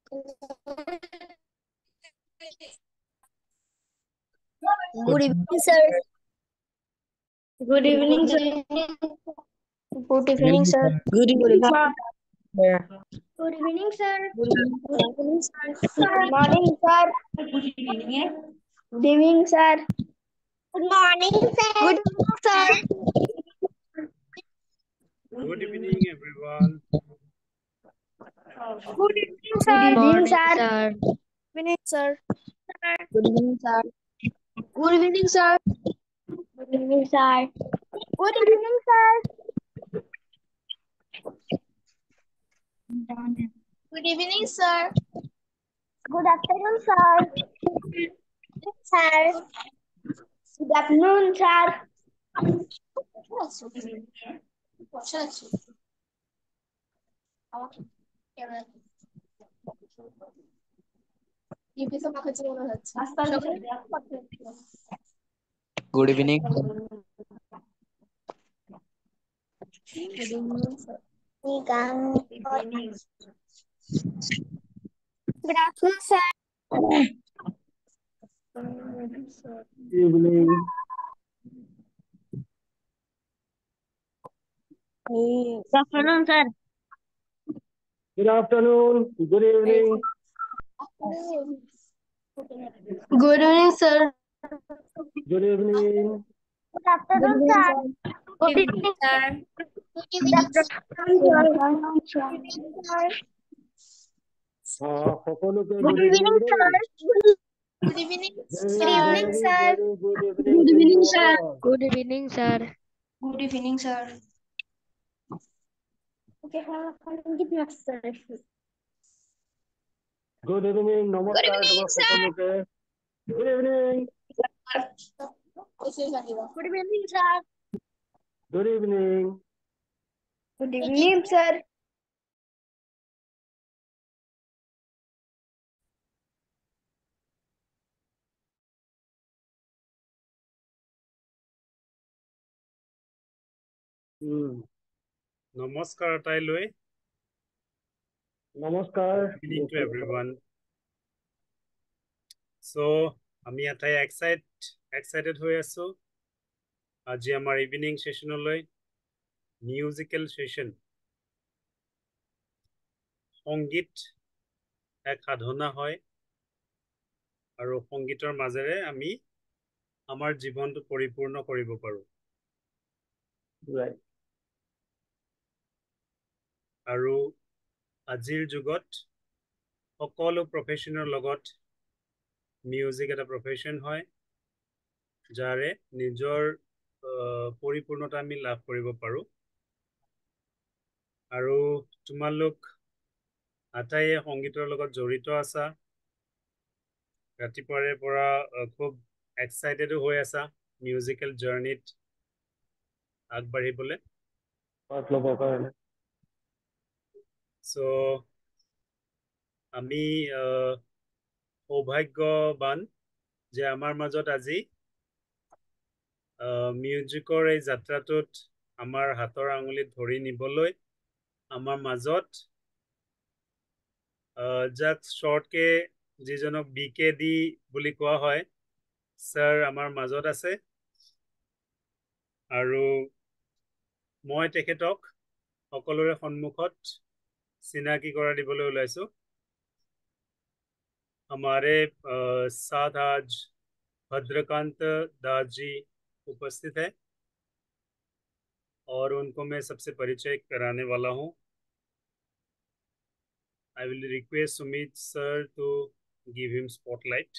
Good evening, sir. Good evening, sir. Good evening, sir. Good evening, sir. Good evening, sir. Good evening, sir. Good morning, sir. Good evening, sir. Good morning, sir. Good evening, sir. Good evening, everyone. Good evening, Good sir. evening, sir. Good evening, sir. Good evening, sir. Good evening, sir. Good evening, sir. Good evening, sir. Good evening, sir. Good afternoon, sir. Sir. Good afternoon, sir. Good evening. Good afternoon, sir. Evening. Good afternoon, sir. Good afternoon. Good evening. Good evening, sir. Good evening. Good afternoon, sir. Good evening, sir. Good evening, sir. সকলোকে Good good evening evening, দেই। sir. Good evening, Very, sir. very, sir. very good evening Good to evening, you sir. all. Good evening, sir. Good evening, sir. Okay, sir. Good evening, নমস্কাৰ তোমাক সকলোকে। Good evening. Good evening, sir. Good evening. Good evening, sir. নমস্কাৰ আটাইলৈ। নমস্কাৰ। Good evening to everyone. So, আমি আটাই excited হৈ আছো। আজি আমাৰ ইভিনিং সেশনলৈ মিউজিক্যাল সেশন। সংগীত এক সাধনা হয় আৰু সংগীতৰ মাজেৰে আমি আমাৰ জীৱনটো পৰিপূৰ্ণ কৰিব পাৰো। আৰু আজিৰ যুগত সকলো প্ৰফেশনৰ লগত মিউজিক এটা প্ৰফেশন হয় যাৰে নিজৰ পৰিপূৰ্ণতা আমি লাভ কৰিব পাৰো। আৰু তোমালোক আটাইয়ে সংগীতৰ লগত জড়িত আছা। ৰাতিপুৱাৰে পৰা খুব এক্সাইটেডো হৈ আছা মিউজিকেল জাৰ্নিত আগবাঢ়িবলৈ। সো আমি সৌভাগ্যবান যে আমাৰ মাজত আজি মিউজিকৰ এই যাত্ৰাটোত আমাৰ হাতৰ আঙুলিত ধৰি নিবলৈ আমাৰ মাজত যাক শৰ্টকে যিজনক BKD বুলি কোৱা হয় স্যাৰ আমাৰ মাজত আছে আৰু মই তেখেতক সকলোৰে সন্মুখত চিনাকি কৰা দিবলৈ ওলাইছো। हमारे साथ आज भद्रकांत दास जी उपस्थित है और उनको मैं सबसे परिचय कराने वाला हूँ। I will request Sumit sir to give him spotlight.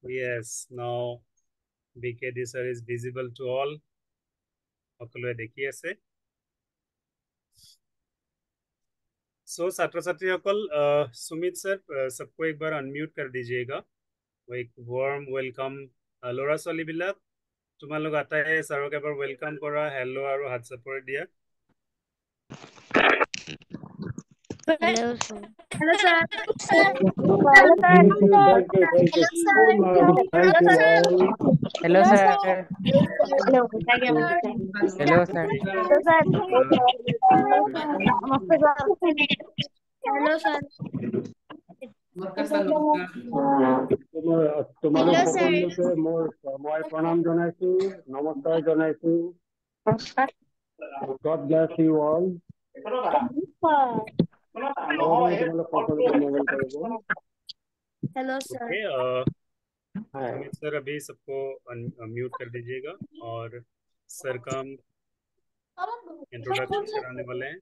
Yes, now BKD sir is visible to all. সকলোৱে দেখি আছে। So छात्र छात्रीসকল सुमित सर सबको एक बार अनम्यूट कर दीजिएगा। वो एक वार्म वेलकम ল'ৰা ছোৱালীবিলাক তোমালোক আটাইয়ে ছাৰক এবাৰ ওয়েলকাম কৰা হেল্লো আৰু হাত চাপৰি দিয়া। Hello, sir. Hello, sir. Thank you, thank you, thank you. So much. Thank you all. Hello, Hello, sir. sir. Hello, Hello, sir. Hello, sir. Namaste, sir. Hello, sir. তোমালোক Hello, sir. সকলোকে মই প্ৰণাম জনাইছো, নমস্কাৰ জনাইছো। God bless you all. তোমালোক সকলোকে মঙ্গল কৰিব। Hello, sir. Okay hi. Sumit sir अभी सबको म्यूट कर दीजिएगा और सर का इंट्रोडक्शन कराने वाले हैं।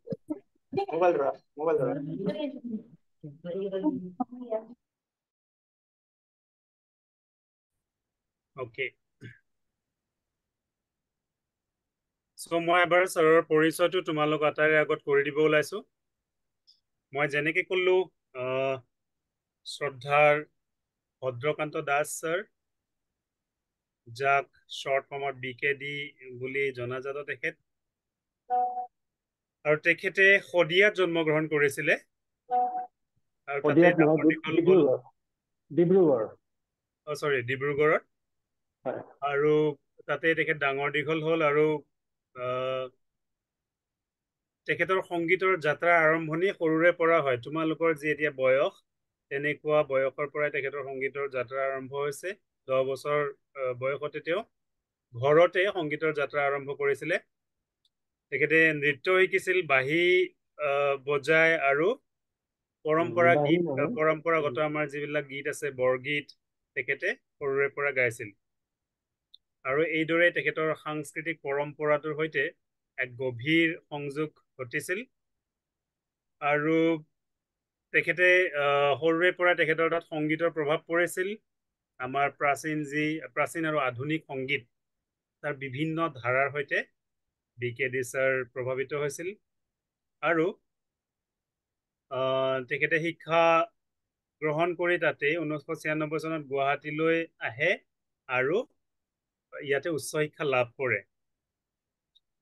ओके सो मैं एबार सৰৰ পৰিচয়টো তোমালোক আটাইৰে আগত কৰি দিব ওলাইছো। মই যেনেকে কলো শ্ৰদ্ধাৰ ভদ্ৰকান্ত দাস স্যাৰ, যাক শৰ্ট ফৰ্মত BKD বুলি জনাজাত তেখেত, আৰু তেখেতে শদিয়াত জন্মগ্ৰহণ কৰিছিলে আৰু তাতে ডাঙৰ দীঘল হ'ল ডিব্ৰুগড়ত, আৰু তাতে তেখেত ডাঙৰ দীঘল হ'ল আৰু তেখেতৰ সংগীতৰ যাত্ৰা আৰম্ভণি সৰুৰে পৰা হয়। তোমালোকৰ যি এতিয়া বয়স, তেনেকুৱা বয়সৰ পৰাই তেখেতৰ সংগীতৰ যাত্ৰা আৰম্ভ হৈছে। 10 বছৰ বয়সতে তেওঁ ঘৰতে সংগীতৰ যাত্ৰা আৰম্ভ কৰিছিলে। তেখেতে নৃত্য শিকিছিল, বাঁহী বজাই আৰু পৰম্পৰাগত আমাৰ যিবিলাক গীত আছে, বৰগীত তেখেতে সৰুৰে পৰা গাইছিল। আৰু এইদৰে তেখেতৰ সাংস্কৃতিক পৰম্পৰাটোৰ সৈতে এক গভীৰ সংযোগ ঘটিছিল। আৰু তেখেতে সৰুৰে পৰা তেখেতৰ তাত সংগীতৰ প্ৰভাৱ পৰিছিল। আমাৰ প্ৰাচীন আৰু আধুনিক সংগীত তাৰ বিভিন্ন ধাৰাৰ সৈতে BKD স্যাৰ প্ৰভাৱিত হৈছিল। আৰু তেখেতে শিক্ষা গ্ৰহণ কৰি তাতে 1996 চনত গুৱাহাটীলৈ আহে আৰু ইয়াতে উচ্চ শিক্ষা লাভ কৰে।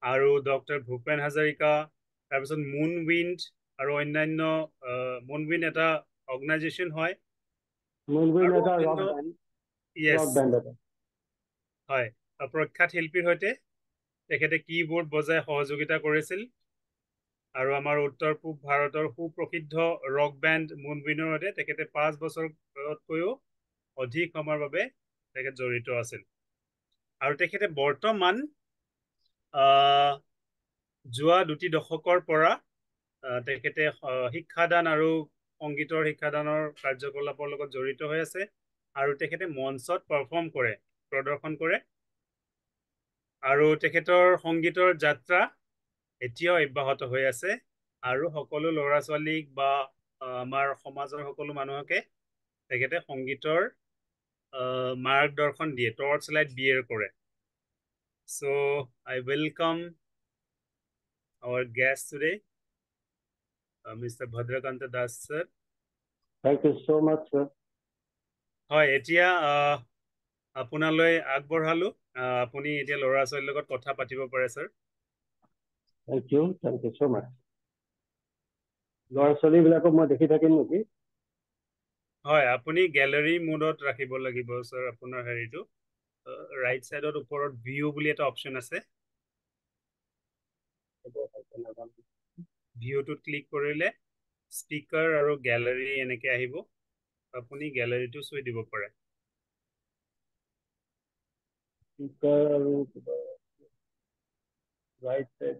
আৰু ডক্টৰ ভূপেন হাজৰিকা, তাৰপিছত মুনৱিণ্ড আৰু অন্যান্য মুনৱিণ্ড এটা অৰ্গেনাইজেশ্যন হয়, হয়, প্ৰখ্যাত শিল্পীৰ সৈতে তেখেতে কীবোৰ্ড বজাই সহযোগিতা কৰিছিল। আৰু আমাৰ উত্তৰ পূব ভাৰতৰ সুপ্ৰসিদ্ধ ৰক বেণ্ড মুনৱিণ্ডৰ সৈতে তেখেতে 5 বছৰতকৈও অধিক সময়ৰ বাবে তেখেত জড়িত আছিল। আৰু তেখেতে বৰ্তমান যোৱা 2 দশকৰ পৰা তেখেতে শিক্ষাদান আৰু সংগীতৰ শিক্ষাদানৰ কাৰ্যকলাপৰ লগত জড়িত হৈ আছে। আৰু তেখেতে মঞ্চত পাৰফৰ্ম কৰে, প্ৰদৰ্শন কৰে। আৰু তেখেতৰ সংগীতৰ যাত্ৰা এতিয়াও অব্যাহত হৈ আছে। আৰু সকলো ল'ৰা ছোৱালীক বা আমাৰ সমাজৰ সকলো মানুহকে তেখেতে সংগীতৰ মাৰ্গদৰ্শন দিয়ে, টৰ্চ লাইট বিয়েৰ কৰে। So I welcome our guest today, Mr. Bhadrakanta Das sir. Thank you so much, sir. হয়, এতিয়া আপোনালৈ আগবঢ়ালো। আপুনি এতিয়া ল'ৰা ছোৱালীৰ লগত কথা পাতিব পাৰে sir. Thank you so much. ল'ৰা ছোৱালীবিলাকক মই দেখি থাকিম নেকি? হয়, আপুনি গ্যালাৰী মোডত ৰাখিব লাগিব স্যাৰ। আপোনাৰ হেৰিটো ৰাইট সাইডত ওপৰত ভিউ বুলি এটা অপচন আছে, ভিউটোত ক্লিক কৰিলে স্পিকাৰ আৰু গ্যালাৰী এনেকে আহিব। আপুনি গ্যালাৰীটো চুই দিব পাৰে। স্পিকাৰ আৰু ৰাইট সাইড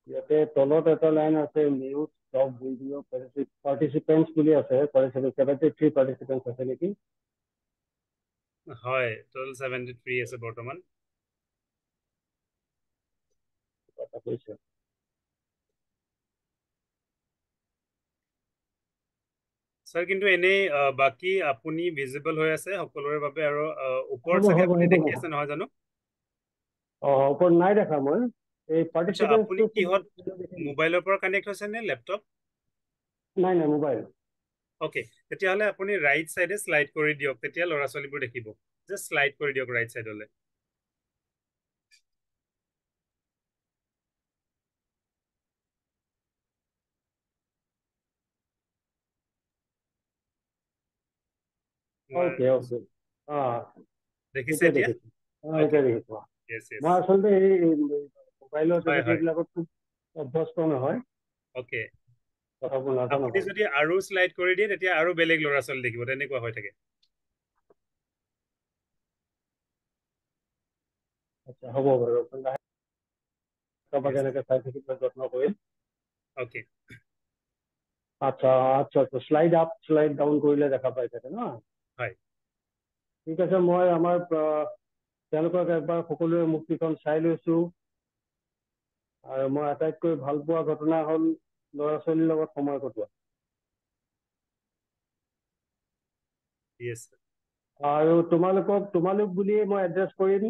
ইয়াতে তলত এটা লাইন আছে, মিউট স্টপ ভিডিঅ' পাৰ্টিচিপেণ্টছ বুলি আছে। 73 পাৰ্টিচিপেণ্টছ আছে নেকি? হয়, টোটাল 73 আছে বৰ্তমান। স্যাৰ কিন্তু এনেই বাকী আপুনি ভিজিবল হৈ আছে সকলোৰে বাবে। আৰু ওপৰত চাগে আপুনি দেখি আছে নহয় জানো? ওপৰত নাই দেখা মই। এই আচ্ছা, আপুনি কিহত, মোবাইলৰ পৰা কানেক্ট হৈছে নে লেপটপ? নাই মোবাইল। ওকে, তেতিয়াহ'লে আপুনি ৰাইট সাইডে শ্লাইড কৰি দিয়ক, তেতিয়া ল'ৰা ছোৱালীবোৰ দেখিব। জাষ্ট শ্লাইড কৰি দিয়ক ৰাইট সাইডলৈ। Okay. দেখিছে এতিয়া এতিয়া? দেখিছো Okay. এতিয়া দেখিছো Yes, yes. মই আচলতে এই মোবাইলৰ হয়, তেনেকে হয়। এইবিলাকত খুব অভ্যস্ত নহয় Okay. কথাবোৰ নাজানো আপুনি যদি আৰু স্লাইড কৰি দিয়ে তেতিয়া আৰু বেলেগ ল'ৰা ছোৱালী দেখিব, তেনেকুৱা হৈ থাকে। আচ্ছা হ'ব বাৰু Yes. এনেকে চাই থাকিব যত্ন কৰিম Okay. আচ্ছা আচ্ছা আচ্ছা শ্লাইড আপ শ্লাইড ডাউন কৰিলে দেখা পাই থাকে ন হয়। ঠিক আছে মই আমাৰ তেওঁলোকক একবাৰ সকলোৱে মুক্তিখন চাই লৈছো আৰু মই আটাইতকৈ ভাল পোৱা ঘটনা হ'ল ল'ৰা ছোৱালীৰ লগত সময় কটোৱা Yes. আৰু তোমালোক বুলিয়ে মই এড্ৰেছ কৰিম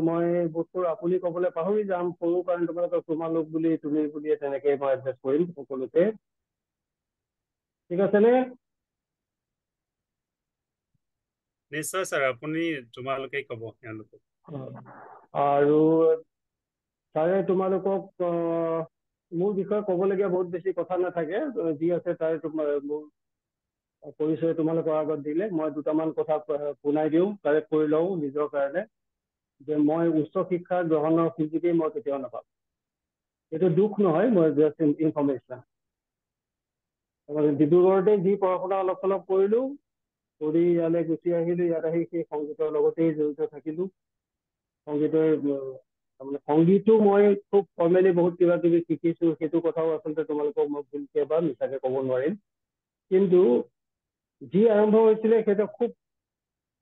মই বস্তুৰ আপুনি ক'বলৈ পাহৰি যাম সৰু কাৰণ তোমালোক বুলি তুমি বুলিয়ে তেনেকে মই এড্ৰেছ কৰিম সকলোকে ঠিক আছে নে নিশ্চয় ছাৰ, আপুনি তোমালোকে ক'ব তেওঁলোকক। আৰু ছাৰে তোমালোকক মোৰ বিষয়ে ক'বলগীয়া বহুত বেছি কথা নাথাকে যি আছে তাৰে মোৰ পৰিচয় তোমালোকৰ আগত দিলে মই দুটামান কথা শুনাই দিওঁ কাৰেক্ট কৰি লওঁ নিজৰ কাৰণে যে মই উচ্চ শিক্ষা গ্ৰহণৰ সুযোগেই মই কেতিয়াও নাপাম এইটো দুখ নহয় মই জাষ্ট ইনফৰ্মেশ্যন ডিব্ৰুগড়তে যি পঢ়া শুনা অলপ চলপ কৰিলো কৰি ইয়ালৈ গুচি আহিলো ইয়াত আহি সেই সংগীতৰ লগতেই জড়িত থাকিলো সংগীতৰ তাৰমানে সংগীতো মই খুব ফৰ্মেলি বহুত কিবা কিবি শিকিছো সেইটো কথাও আচলতে তোমালোকক মই ভুলকে বা মিছাকে ক'ব নোৱাৰিম কিন্তু যি আৰম্ভ হৈছিলে সেইটো খুব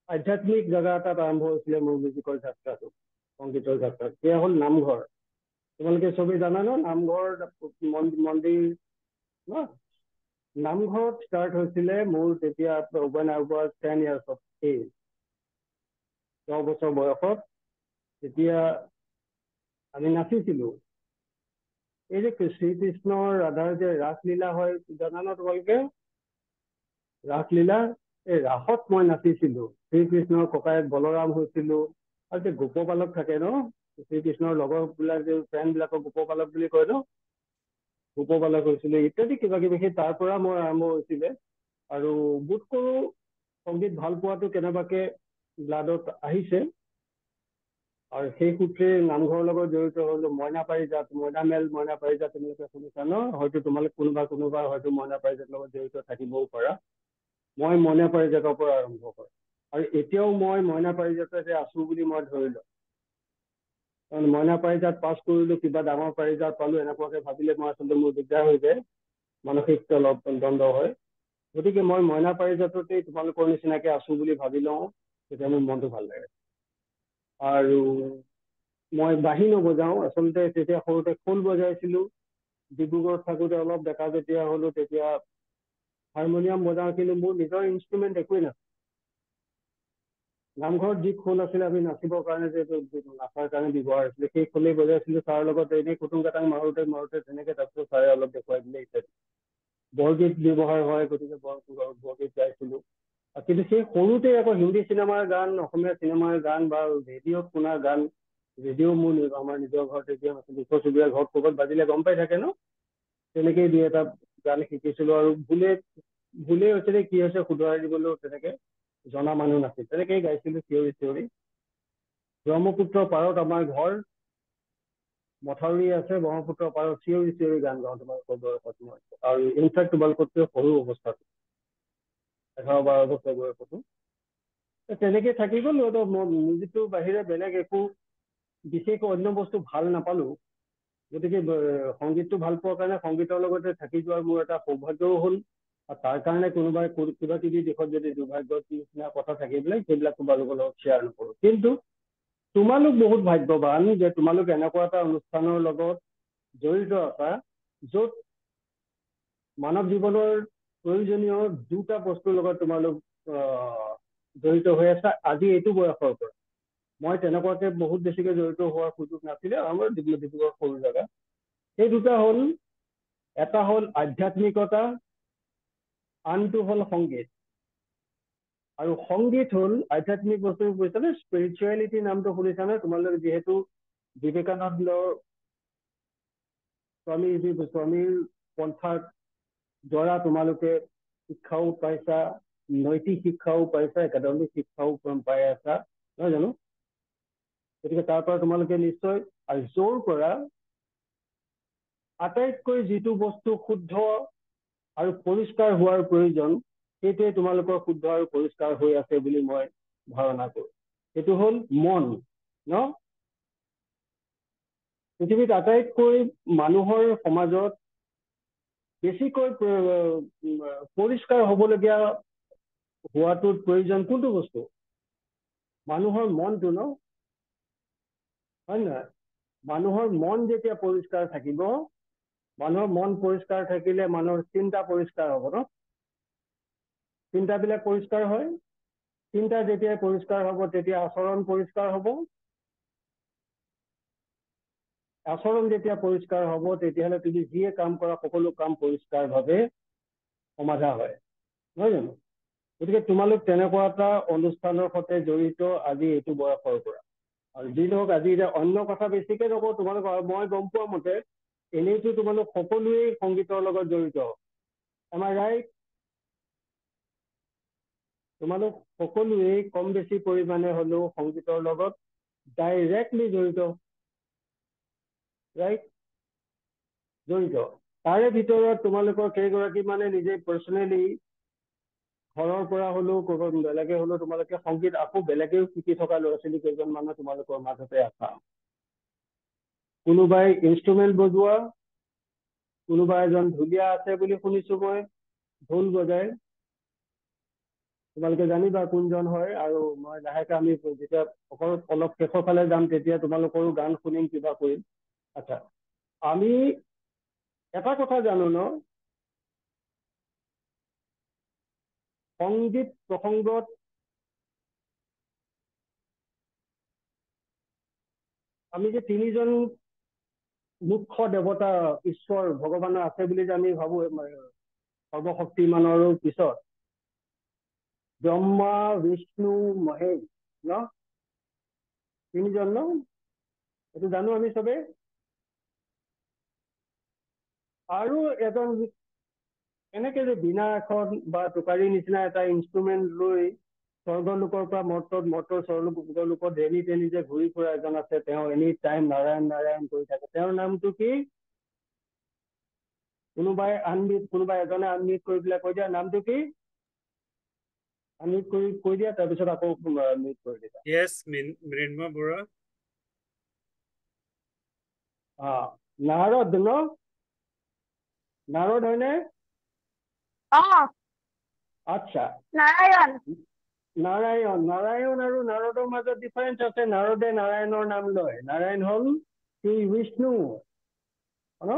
আধ্যাত্মিক জেগা এটাত আৰম্ভ হৈছিলে মোৰ মিউজিকৰ যাত্ৰাটো সংগীতৰ যাত্ৰা সেয়া হ'ল নামঘৰ তোমালোকে চবেই জানা ন নামঘৰ মন্দিৰ ন নামঘৰত ষ্টাৰ্ট হৈছিলে মোৰ তেতিয়া when I was 10 years of age 10 বছৰ বয়সত তেতিয়া আমি নাচিছিলো এই যে শ্ৰীকৃষ্ণৰ ৰাধাৰ যে ৰাসলীলা হয় জানা ন তোমালোকে ৰাসলীলা এই ৰাসত মই নাচিছিলো শ্ৰীকৃষ্ণৰ ককায়েক বলৰাম হৈছিলো আৰু যে গোপপালক থাকে ন শ্ৰীকৃষ্ণৰ লগৰবিলাক যে ফ্ৰেণ্ডবিলাকক গোপপালক বুলি কয় ন গোপপালক হৈছিলে ইত্যাদি কিবা কিবি সেই তাৰ পৰা মই আৰম্ভ হৈছিলে আৰু বোধ কৰো সংগীত ভাল পোৱাটো কেনেবাকে ব্লাডত আহিছে আৰু সেই সূত্ৰে নামঘৰৰ লগত জড়িত হলো মইনা পাৰিজাত মইনা পাৰিজাত তোমালোকে শুনিছা ন হয়তো তোমালোক কোনোবা হয়তো মইনা পাৰিজাতৰ লগত জড়িত থাকিবও পাৰা মই মইনা পাৰিজাতৰ পৰা আৰম্ভ কৰোঁ আৰু এতিয়াও মই মইনা পাৰিজাততে আছো বুলি মই ধৰি লওঁ কাৰণ মইনা পাৰিজাত পাছ কৰিলো কিবা ডাঙৰ পাৰিজাত পালো এনেকুৱাকে ভাবিলে মই আচলতে মোৰ দিগদাৰ হৈ যায় মানসিক অলপ দ্বন্দ্ব হয় গতিকে মই মইনা পাৰিজাততেই তোমালোকৰ নিচিনাকে আছো বুলি ভাবি লওঁ তেতিয়া মোৰ মনটো ভাল লাগে আৰু মই বাঁহী নবজাওঁ আচলতে তেতিয়া সৰুতে খোল বজাইছিলো ডিব্ৰুগড়ত থাকোঁতে অলপ ডেকা যেতিয়া হলো তেতিয়া হাৰমনিয়াম বজাওঁ কিন্তু মোৰ নিজৰ ইনষ্ট্ৰুমেণ্ট একোৱেই নাছিল নামঘৰত যি খোল আছিলে আমি নাচিবৰ কাৰণে যে নাচাৰ কাৰণে ব্যৱহাৰ হৈছিলে সেই খোলেই বজাইছিলো তাৰ লগত এনেই কুটুম কাটাং মাৰোতে তেনেকে তাৰপিছত ছাৰে অলপ দেখুৱাই দিলে ইত্যাদি বৰগীত ব্যৱহাৰ হয় গতিকে বৰগীত গাইছিলো কিন্তু সেই সৰুতে আকৌ হিন্দী চিনেমাৰ গান অসমীয়া চিনেমাৰ গান বা ৰেডিঅ'ত শুনা গান ৰেডিঅ' মোৰ আমাৰ নিজৰ ঘৰত এতিয়া ওচৰ চুবুৰীয়া ঘৰত ক'ৰবাত বাজিলে গম পাই থাকে ন তেনেকেই দুই এটা গান শিকিছিলো আৰু ভুলেই হৈছিলে কি হৈছে শুধৰাই দিবলৈও তেনেকে জনা মানুহ নাছিল তেনেকেই গাইছিলো চিঞৰি ব্ৰহ্মপুত্ৰৰ পাৰত আমাৰ ঘৰ মথাউৰি আছে ব্ৰহ্মপুত্ৰৰ পাৰত চিঞৰি গান গাওঁ তোমালোকৰ বয়সত মই আৰু ইনফেক্ট তোমালোকতকৈ সৰু অৱস্থাত 11-12 বছৰ বয়সতো তেনেকে থাকি গ'ল মিউজিকটোৰ বাহিৰে বেলেগ একো বিশেষ অন্য বস্তু ভাল নাপালো গতিকে সংগীতটো ভাল পোৱাৰ কাৰণে সংগীতৰ লগতে থাকি যোৱাৰ মোৰ এটা সৌভাগ্যও হ'ল আৰু তাৰ কাৰণে কোনোবাই কিবা কিবি দিশত যদি দুৰ্ভাগ্যৰ নিচিনা কথা থাকিলে সেইবিলাক তোমালোকৰ লগত শ্বেয়াৰ নকৰো কিন্তু তোমালোক বহুত ভাগ্যৱান যে তোমালোক এনেকুৱা এটা অনুষ্ঠানৰ লগত জড়িত আছা য'ত মানৱ জীৱনৰ প্ৰয়োজনীয় দুটা বস্তুৰ লগত তোমালোক জড়িত হৈ আছা আজি এইটো বয়সৰ পৰা মই তেনেকুৱাকে বহুত বেছিকে জড়িত হোৱাৰ সুযোগ নাছিলে আমাৰ ডিব্ৰুগড় সৰু জেগা সেই দুটা হ'ল এটা হ'ল আধ্যাত্মিকতা আনটো হ'ল সংগীত আৰু সংগীত হ'ল আধ্যাত্মিক বস্তু বুজিছানে স্পিৰিচুৱেলিটি নামটো শুনিছানে তোমালোকে যিহেতু বিবেকানন্দৰ স্বামীৰ পন্থাৰ দ্বাৰা তোমালোকে শিক্ষাও পাইছা নৈতিক শিক্ষাও পাইছা, একাডেমিক শিক্ষাও পাই আছা, নহয় জানো? গতিকে তাৰ পৰা তোমালোকে নিশ্চয় আৰু য'ৰ পৰা আটাইতকৈ যিটো বস্তু শুদ্ধ আৰু পৰিষ্কাৰ হোৱাৰ প্ৰয়োজন, সেইটোৱে তোমালোকৰ শুদ্ধ আৰু পৰিষ্কাৰ হৈ আছে বুলি মই ধাৰণা কৰোঁ। সেইটো হ'ল মন, ন? পৃথিৱীত আটাইতকৈ মানুহৰ সমাজত বেছিকৈ পৰিষ্কাৰ হ'বলগীয়া হোৱাটোৰ প্ৰয়োজন কোনটো বস্তু? মানুহৰ মনটো, ন? হয় নহয়? মানুহৰ মন যেতিয়া পৰিষ্কাৰ থাকিব, মানুহৰ মন পৰিষ্কাৰ থাকিলে মানুহৰ চিন্তা পৰিষ্কাৰ হ'ব, ন? চিন্তাবিলাক পৰিষ্কাৰ হয়। চিন্তা যেতিয়া পৰিষ্কাৰ হ'ব তেতিয়া আচৰণ পৰিষ্কাৰ হ'ব। আচৰণ যেতিয়া পৰিষ্কাৰ হ'ব তেতিয়াহ'লে তুমি যিয়ে কাম কৰা সকলো কাম পৰিষ্কাৰভাৱে সমাধা হয়, নহয় জানো? গতিকে তোমালোক তেনেকুৱা এটা অনুষ্ঠানৰ সৈতে জড়িত আজি এইটো বয়সৰ পৰা। আৰু যি নহওক আজি এতিয়া অন্য কথা বেছিকে নকওঁ, তোমালোক মই গম পোৱা মতে এনেইতো তোমালোক সকলোৱেই সংগীতৰ লগত জড়িত। Am I right? তোমালোক সকলোৱেই কম বেছি পৰিমাণে হ'লেও সংগীতৰ লগত ডাইৰেক্টলি জড়িত, ৰাইট? জড়িত। তাৰে ভিতৰত তোমালোকৰ কেইগৰাকী মানে নিজে পাৰ্চনেলি ঘৰৰ পৰা হ'লেও ক'ৰবাত বেলেগে হ'লেও তোমালোকে সংগীত আকৌ বেলেগেও শিকি থকা ল'ৰা ছোৱালী কেইজনমানে তোমালোকৰ মাজতে আছা। কোনোবাই ইনষ্ট্ৰুমেণ্ট বজোৱা, কোনোবা এজন ঢুলীয়া আছে বুলি শুনিছো মই, ঢোল বজাই। তোমালোকে জানিবা কোনজন হয়, আৰু মই লাহেকে আমি যেতিয়া অলপ শেষৰ ফালে যাম তেতিয়া তোমালোকৰো গান শুনিম, কিবা কৰিম। আচ্ছা, আমি এটা কথা জানো, ন? সংগীত প্ৰসংগত আমি যে তিনিজন মুখ্য দেৱতা ঈশ্বৰ ভগৱান আছে বুলি যে আমি ভাবো, সৰ্বশক্তিমানৰো পিছত ব্ৰহ্মা, বিষ্ণু, মহেশ, ন? তিনিজন, ন? এইটো জানো আমি চবে। আৰু এজন এনেকে যে বীণা এখন বা টোকাৰীৰ নিচিনা এটা ইনষ্ট্ৰুমেণ্ট লৈ স্বৰ্গলোকৰ পৰা মৰ্তৰ স্বৰ্গলোকত ৰেলি টেলি যে ঘূৰি ফুৰা এজন আছে, তেওঁ এনি টাইম নাৰায়ণ নাৰায়ণ কৰি থাকে। তেওঁৰ নামটো কি? কোনোবাই এজনে আনমিউট কৰি পেলাই কৈ দিয়া, নামটো কি? আনমিউট কৰি কৈ দিয়া, তাৰপিছত আকৌ মিউট কৰি দিবা। Yes, মৃন্ময় বৰুৱা। নাৰদ, ন? নাৰদ হয়নে? আচ্ছা, নাৰায়ণ। নাৰায়ণ আৰু নাৰদৰ মাজত ডিফাৰেঞ্চ আছে। নাৰদে নাৰায়ণৰ নাম লয়। নাৰায়ণ হ'ল শ্ৰী বিষ্ণু, ন?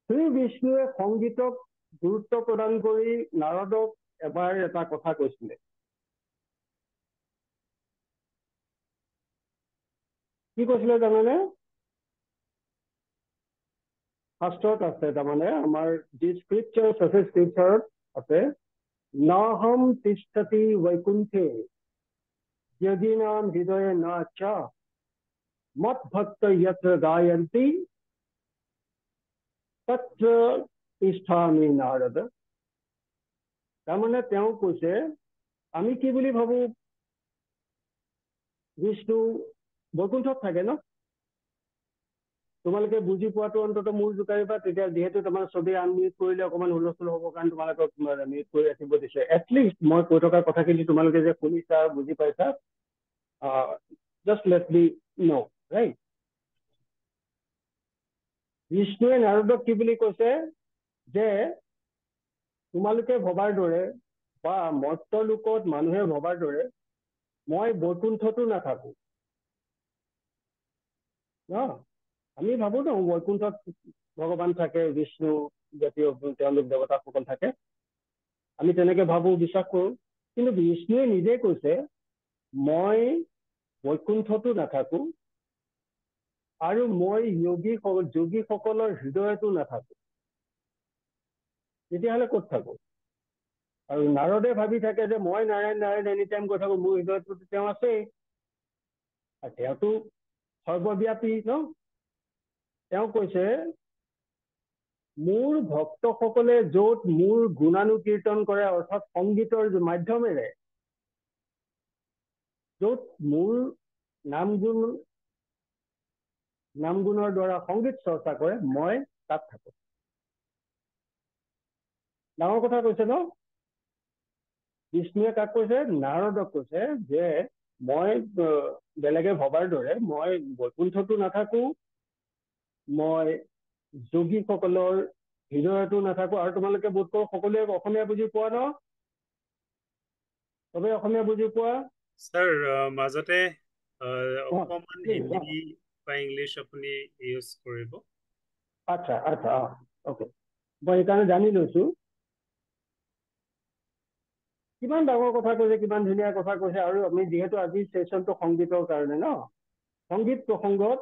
শ্ৰী বিষ্ণুৱে সংগীতক গুৰুত্ব প্ৰদান কৰি নাৰদক এবাৰ এটা কথা কৈছিলে। কি কৈছিলে জানানে? শাস্ত্ৰত আছে, তাৰমানে আমাৰ যি স্ক্ৰিপচাৰ্ছ আছে, স্ক্ৰিপচাৰত আছে, নাহম তিষ্ঠতি বৈকুণ্ঠে যদিনাম হৃদয়ে ন চ মত ভক্ত যত্র গায়ন্তি তত্র তিষ্ঠামি নাৰদ। তাৰমানে তেওঁ কৈছে, আমি কি বুলি ভাবো, বিষ্ণু বৈকুণ্ঠত থাকে, ন? তোমালোকে বুজি পোৱাটো অন্তত মূৰ জোকাৰিবা, তেতিয়া যিহেতু তোমাৰ ছবি আনমিউট কৰিলে অকণমান হুলস্থুল হ'ব কাৰণে তোমালোকক মিউট কৰি ৰাখিব দিছে। এটলিষ্ট মই কৈ থকা কথাখিনি তোমালোকে যে শুনিছা, বুজি পাইছা, just let me know', right? বিষ্ণুৱে নাৰদক কি বুলি কৈছে যে তোমালোকে ভবাৰ দৰে বা মৰ্ত্যলোকত মানুহে ভবাৰ দৰে মই বৈকুণ্ঠতো নাথাকো, ন? আমি ভাবো ন বৈকুণ্ঠত ভগৱান থাকে, বিষ্ণু জাতীয় তেওঁলোক দেৱতাসকল থাকে, আমি তেনেকে ভাবো, বিশ্বাস কৰো। কিন্তু বিষ্ণুৱে নিজে কৈছে মই বৈকুণ্ঠতো নাথাকো আৰু মই যোগীসকলৰ হৃদয়তো নাথাকো। তেতিয়াহ'লে ক'ত থাকো? আৰু নাৰদে ভাবি থাকে যে মই নাৰায়ণ নাৰায়ণ এনি টাইম কৈ থাকো, মোৰ হৃদয়তো তেওঁ আছেই, আৰু তেওঁতো সৰ্বব্যাপী, ন? তেওঁ কৈছে মোৰ ভক্তসকলে য'ত মোৰ গুণানুকীৰ্তন কৰে অৰ্থাৎ সংগীতৰ মাধ্যমেৰে য'ত মোৰ নাম গুণৰ দ্বাৰা সংগীত চৰ্চা কৰে মই তাত থাকো। ডাঙৰ কথা কৈছে ন? বিষ্ণুৱে কাক কৈছে? নাৰদক কৈছে যে মই বেলেগে ভবাৰ দৰে মই বৈকুণ্ঠতো নাথাকো, মই যোগীসকলৰ হৃদয়তো নাথাকো। আৰু তোমালোকে বোধ কৰো সকলোৱে অসমীয়া বুজি পোৱা ন? চবে অসমীয়া বুজি পোৱা? স্যাৰ মাজতে অকমান হিন্দী বা ইংলিছ আপুনি ইউজ কৰিব। আচ্ছা আচ্ছা অ'কে, মই সেইকাৰণে জানি লৈছো। কিমান ডাঙৰ কথা কৈছে, কিমান ধুনীয়া কথা কৈছে। আৰু আমি যিহেতু আজি সেশনটো সংগীতৰ কাৰণে ন, সংগীত প্ৰসংগত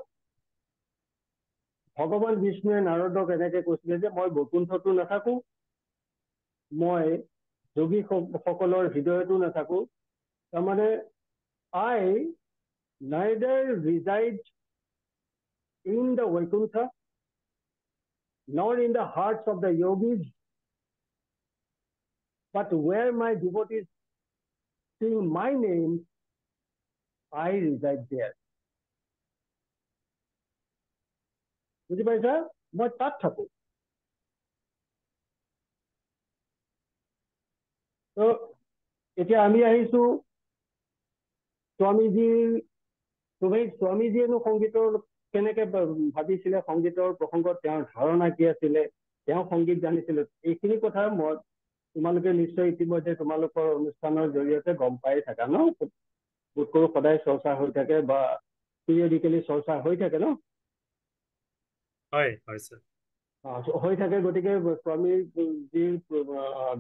ভগৱান বিষ্ণুৱে নাৰদক এনেকে কৈছিলে যে মই বৈকুণ্ঠতো নাথাকো, মই যোগীসকলৰ হৃদয়তো নাথাকো। তাৰমানে I neither reside in the Vaikuntha nor in the hearts of the yogis, but where my devotees sing my name, I reside there. বুজি পাইছা? মই তাত থাকো। তো এতিয়া আমি আহিছো স্বামীজীয়েনো সংগীতৰ কেনেকে ভাবিছিলে, সংগীতৰ প্ৰসংগত তেওঁৰ ধাৰণা কি আছিলে, তেওঁ সংগীত জানিছিলে, এইখিনি কথা মই তোমালোকে নিশ্চয় ইতিমধ্যে তোমালোকৰ অনুষ্ঠানৰ জৰিয়তে গম পাই থাকা ন? বোধ কৰো সদায় চৰ্চা হৈ থাকে বা পিৰিয়ডিকেলি চৰ্চা হৈ থাকে ন? হয় হয় স্যাৰ। হৈ থাকে। গতিকে স্বামীজীৰ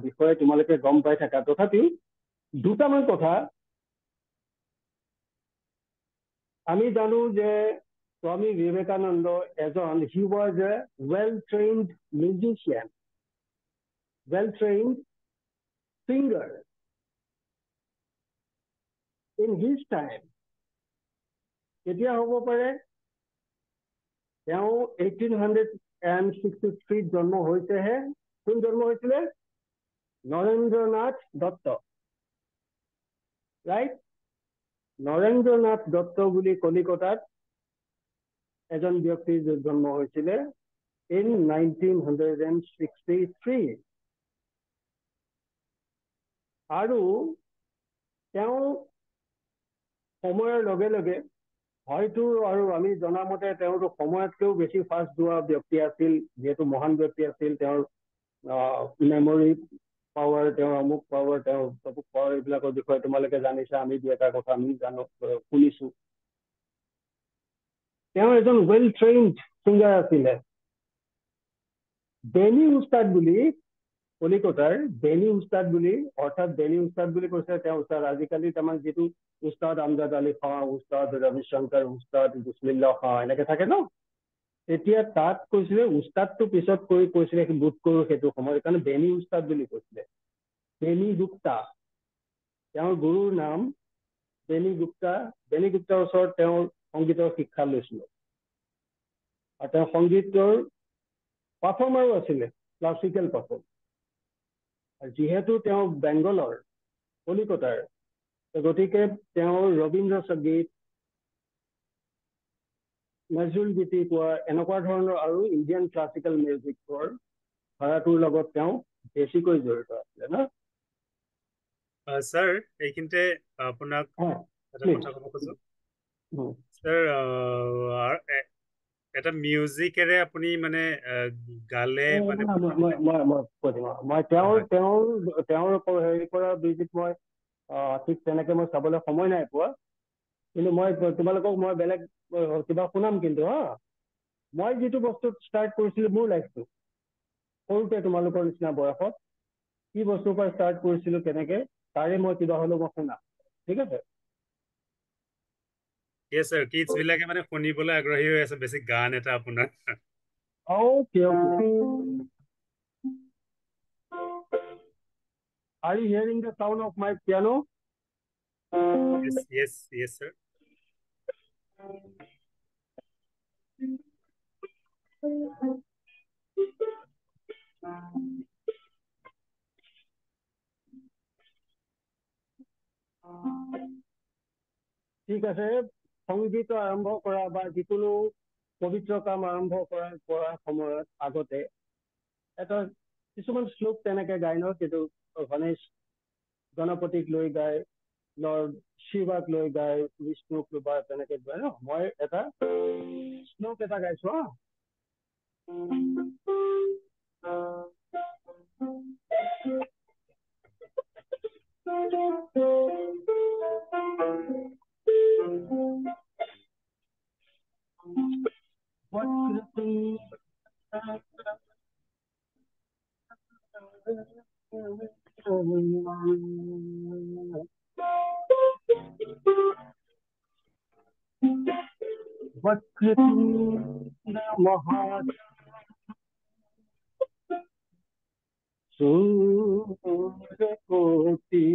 বিষয়ে তোমালোকে গম পাই থাকা। তথাপিও দুটামান কথা আমি জানো যে স্বামী বিবেকানন্দ এজন he was a well trained musician, well trained singer in his time. কেতিয়া হ'ব পাৰে? তেওঁ 1863 জন্ম হৈছেহে। কোন জন্ম হৈছিলে? নৰেন্দ্ৰনাথ দত্ত, ৰাইট? নৰেন্দ্ৰনাথ দত্ত বুলি কলিকতাত এজন ব্যক্তিৰ জন্ম হৈছিলে ইন 1963। আৰু তেওঁ সময়ৰ লগে লগে হয়তো, আৰু আমি জনামতে তেওঁতো সময়তকৈও বেছি ফাষ্ট যোৱা ব্যক্তি আছিল, যিহেতু মহান ব্যক্তি আছিল। তেওঁৰ মেমৰি পাৱাৰ, তেওঁৰ অমুক পাৱাৰ, তেওঁৰ তমুক পাৱাৰ, এইবিলাকৰ বিষয়ে তোমালোকে জানিছা, আমি দুই এটা কথা আমি শুনিছো। তেওঁ এজন ৱেল ট্ৰেইনড ছিংগাৰ আছিলে। বেনী উস্তাদ বুলি, কলিকতাৰ বেনী উস্তাদ বুলি, অৰ্থাৎ বেনী উস্তাদ বুলি কৈছে তেওঁ উস্তাদ। আজিকালি তাৰমানে যিটো উস্তাদ আমজাদ আলী খাঁ, উস্তাদ ৰবিশংকৰ, উস্তাদ বিছমিল্লাহ খাঁ, এনেকে থাকে ন? তেতিয়া তাত কৈছিলে উস্তাদটো পিছত কৈছিলে বোধ কৰো সেইটো সময়, সেইকাৰণে বেনী উস্তাদ বুলি কৈছিলে। বেনী গুপ্তা, তেওঁৰ গুৰুৰ নাম বেনী গুপ্তা। বেনী গুপ্তাৰ ওচৰত তেওঁৰ সংগীতৰ শিক্ষা লৈছিলে। আৰু তেওঁ সংগীতৰ পাৰফৰ্মাৰো আছিলে, ক্লাছিকেল পাৰফৰ্মাৰ। যিহেতু তেওঁ বেংগলৰ, কলিকতাৰ, গতিকে তেওঁৰ ৰবীন্দ্ৰ সংগীত, নজৰুল গীতি কোৱা, এনেকুৱা ধৰণৰ আৰু ইণ্ডিয়ান ক্লাছিকেল মিউজিকৰ ধাৰাটোৰ লগত তেওঁ বেছিকৈ জড়িত আছিলে ন? স্যাৰ এইখিনিতে আপোনাক এটা কথা ক'ব খোজো। স্যাৰ এটা মিউজিকেৰে আপুনি মানে গালে মানে মই তেওঁৰ হেৰি কৰা মিউজিক মই ঠিক তেনেকে মই চাবলৈ সময় নাই পোৱা। কিন্তু মই তোমালোকক মই বেলেগ কিবা শুনাম কিন্তু মই যিটো বস্তুত ষ্টাৰ্ট কৰিছিলো মোৰ লাইফটো সৰুতে তোমালোকৰ নিচিনা বয়সত, কি বস্তুৰ পৰা ষ্টাৰ্ট কৰিছিলো কেনেকে, তাৰে মই কিবা হ'লেও মই শুনাম। ঠিক আছে? ইয়েছ স্যাৰ, কিডছ বিলাকে মানে শুনিবলৈ আগ্ৰহী হৈ আছে বেছি গান এটা আপোনাৰ। Okay. Are you hearing the sound of my piano? Yes, sir. ঠিক আছে, সংগীত আৰম্ভ কৰা বা যিকোনো পবিত্ৰ কাম আৰম্ভ কৰাৰ সময়ত আগতে এটা কিছুমান শ্লোক তেনেকে গায় ন, কিন্তু গণেশ গণপতিক লৈ গায়, লৰ্ড শিৱাক লৈ গায়, বিষ্ণুক বা তেনেকে গায় ন। মই এটা শ্লোক এটা গাইছো হা। वक्रतुंड महाकाय सूर्यकोटि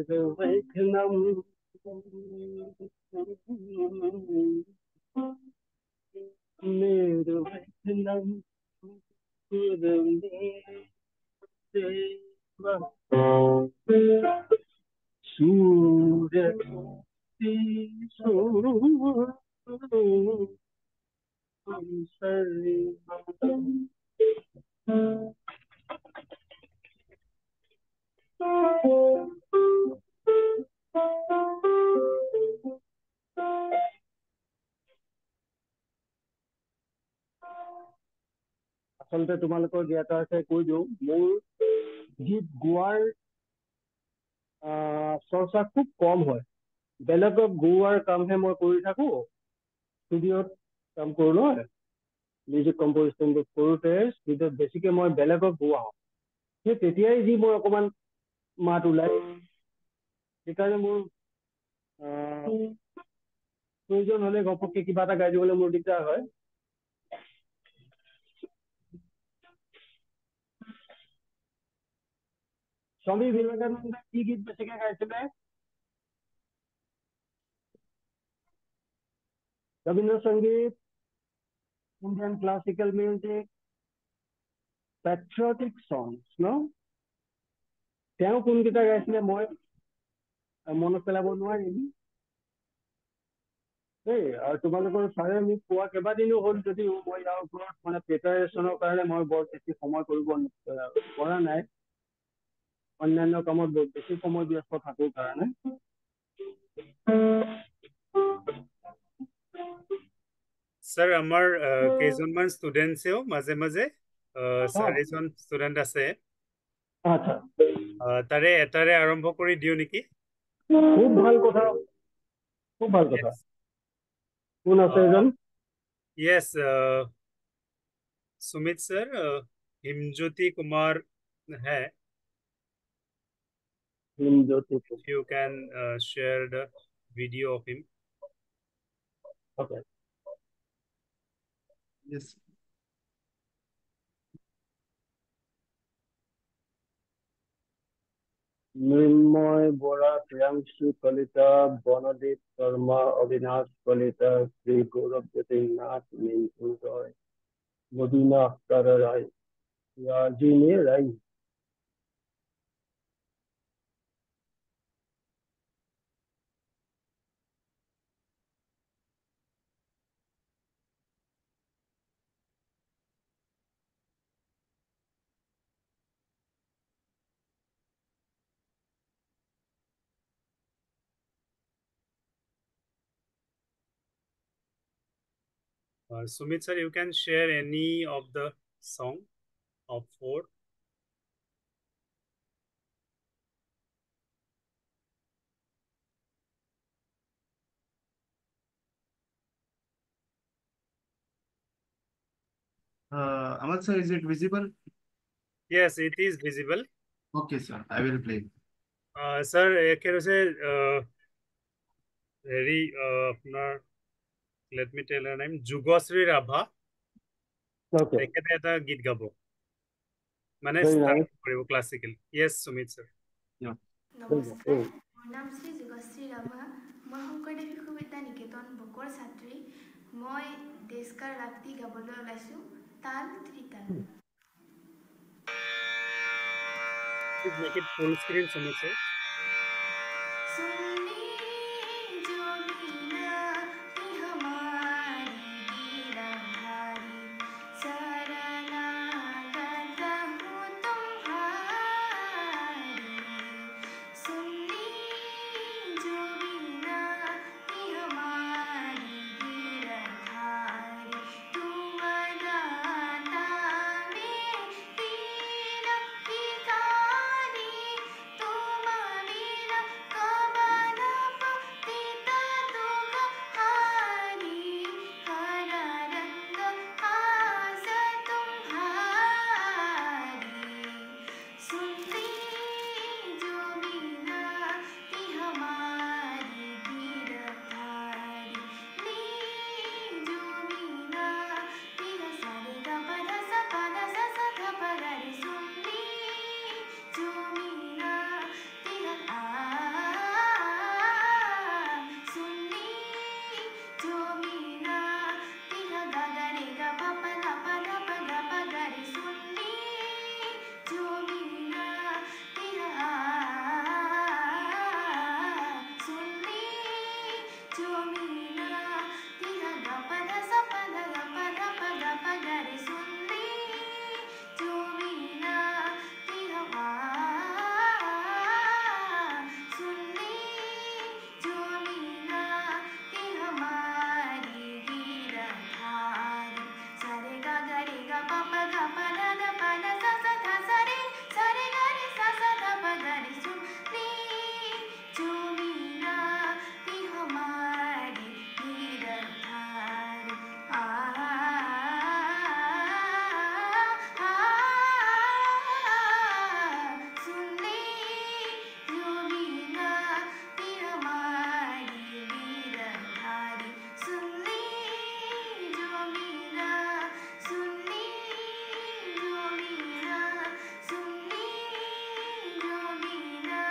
निर्विघ्नं निर्विघ्नं कुरु मे देव सूर्यकोटि আচলতে তোমালোকৰ জ্ঞাত আছে কৈ দিওঁ, মোৰ গীত গোৱাৰ চৰ্চা খুব কম হয়। বেলেগক গোৱাৰ কামহে মই কৰি থাকো, ষ্টুডিঅ'ত কাম কৰো নহয়, মিউজিক কম্পজিশ্যন কৰোঁতে ষ্টুডিঅ'ত বেছিকে মই বেলেগক গোৱাওঁ, সেই তেতিয়াই যি মোৰ অকণমান মাত ওলায়। সেইকাৰণে মোৰ প্ৰয়োজন হ'লে ঘপককে কিবা এটা গাই দিবলৈ মোৰ দিগদাৰ হয়। স্বামী বিবেকানন্দে কি গীত বেছিকে গাইছিলে? ৰবীন্দ্ৰ সংগীত, Indian classical music, patriotic songs ন? তেওঁ কোনকেইটা গাইছিলে মই মনত পেলাব নোৱাৰিম দেই। আৰু তোমালোকৰ ছাৰে মোক কোৱা কেইবাদিনো হ'ল যদিও মই ইয়াৰ ওপৰত মানে প্ৰিপাৰেশ্যনৰ কাৰণে মই বৰ বেছি সময় কৰিব পৰা নাই, অন্যান্য কামত বেছি সময় ব্যস্ত থাকোঁ কাৰণে। স্যাৰ আমাৰ কেইজনমান ষ্টুডেণ্টছেও মাজে মাজে 4জন ষ্টুডেণ্ট আছে, আচ্ছা, তাৰে এটাৰে আৰম্ভ কৰি দিওঁ নেকি? খুব ভাল কথা, খুব ভাল কথা। কোন আছে এজন? Yes, सुमित सर, हिमज्योति कुमार है। हिमज्योति Kumar, You can share the video of him. okay. Yes. Mrinmoy Bora, Priyanshu Kalita, Bondip Sharma, Abinash Kalita, Shri Gaurav Jyoti Nath, Mintu Roy, Medina Akhtar Roy, ৰাজিনী Roy. Sumit sir, you can share any of the song of 4. Ahmad sir, is it visible? Yes, it is visible. Okay, sir. I will play. Sir, एक से very अपना let me tell her name, Jugosri Rabha. Okay. তেখেতে এটা গীত গাব, মানে Very start nice. কৰিব classical. Yes, Sumit sir. Yeah. নমস্কাৰ, মোৰ নাম শ্ৰী মই শংকৰদেৱ শিশু বিদ্যা নিকেতন বকৰ ছাত্ৰী মই দেশকাৰ ৰাগটি গাবলৈ ওলাইছোঁ তাল ত্ৰিতাল Please make it full screen, Sumit sir. सुनली जो बीना कि हमारी गिरधारी शरणागत हूँ तुम्हारी सुनली जो बीना कि हमारी गिरधारी तुम दाता मेरी भिखारी तुम बिना कबन पतिता दुख हारी हर रंग आस तुम्हारी सुनती जो बिना कि हमारी गिरधारी ली जो बिना कि सारे ग पद स पद स स ध प ग रे सुनली जो बिना कि सुनली जो बिना कि ग ग रे ग प प ध प ध प ग प ग रे सुनली जो बिना कि सुनली जो बिना कि ग ग प ध स प ध ग प ध प ग प ग रे सुनली जो बिना कि सुनली जो बिना कि हमारी गिरधारी सारे ग ग रे ग प प ग प ध ध प ध स स ध स रे सारे ग रे स स ध प ग रे सुनली जो बिना कि हमारी गिरधारी सुनली जो बिना कि हमारी गिरधारी सुनली जो बिना सुनली जो बिना सुनली जो बिना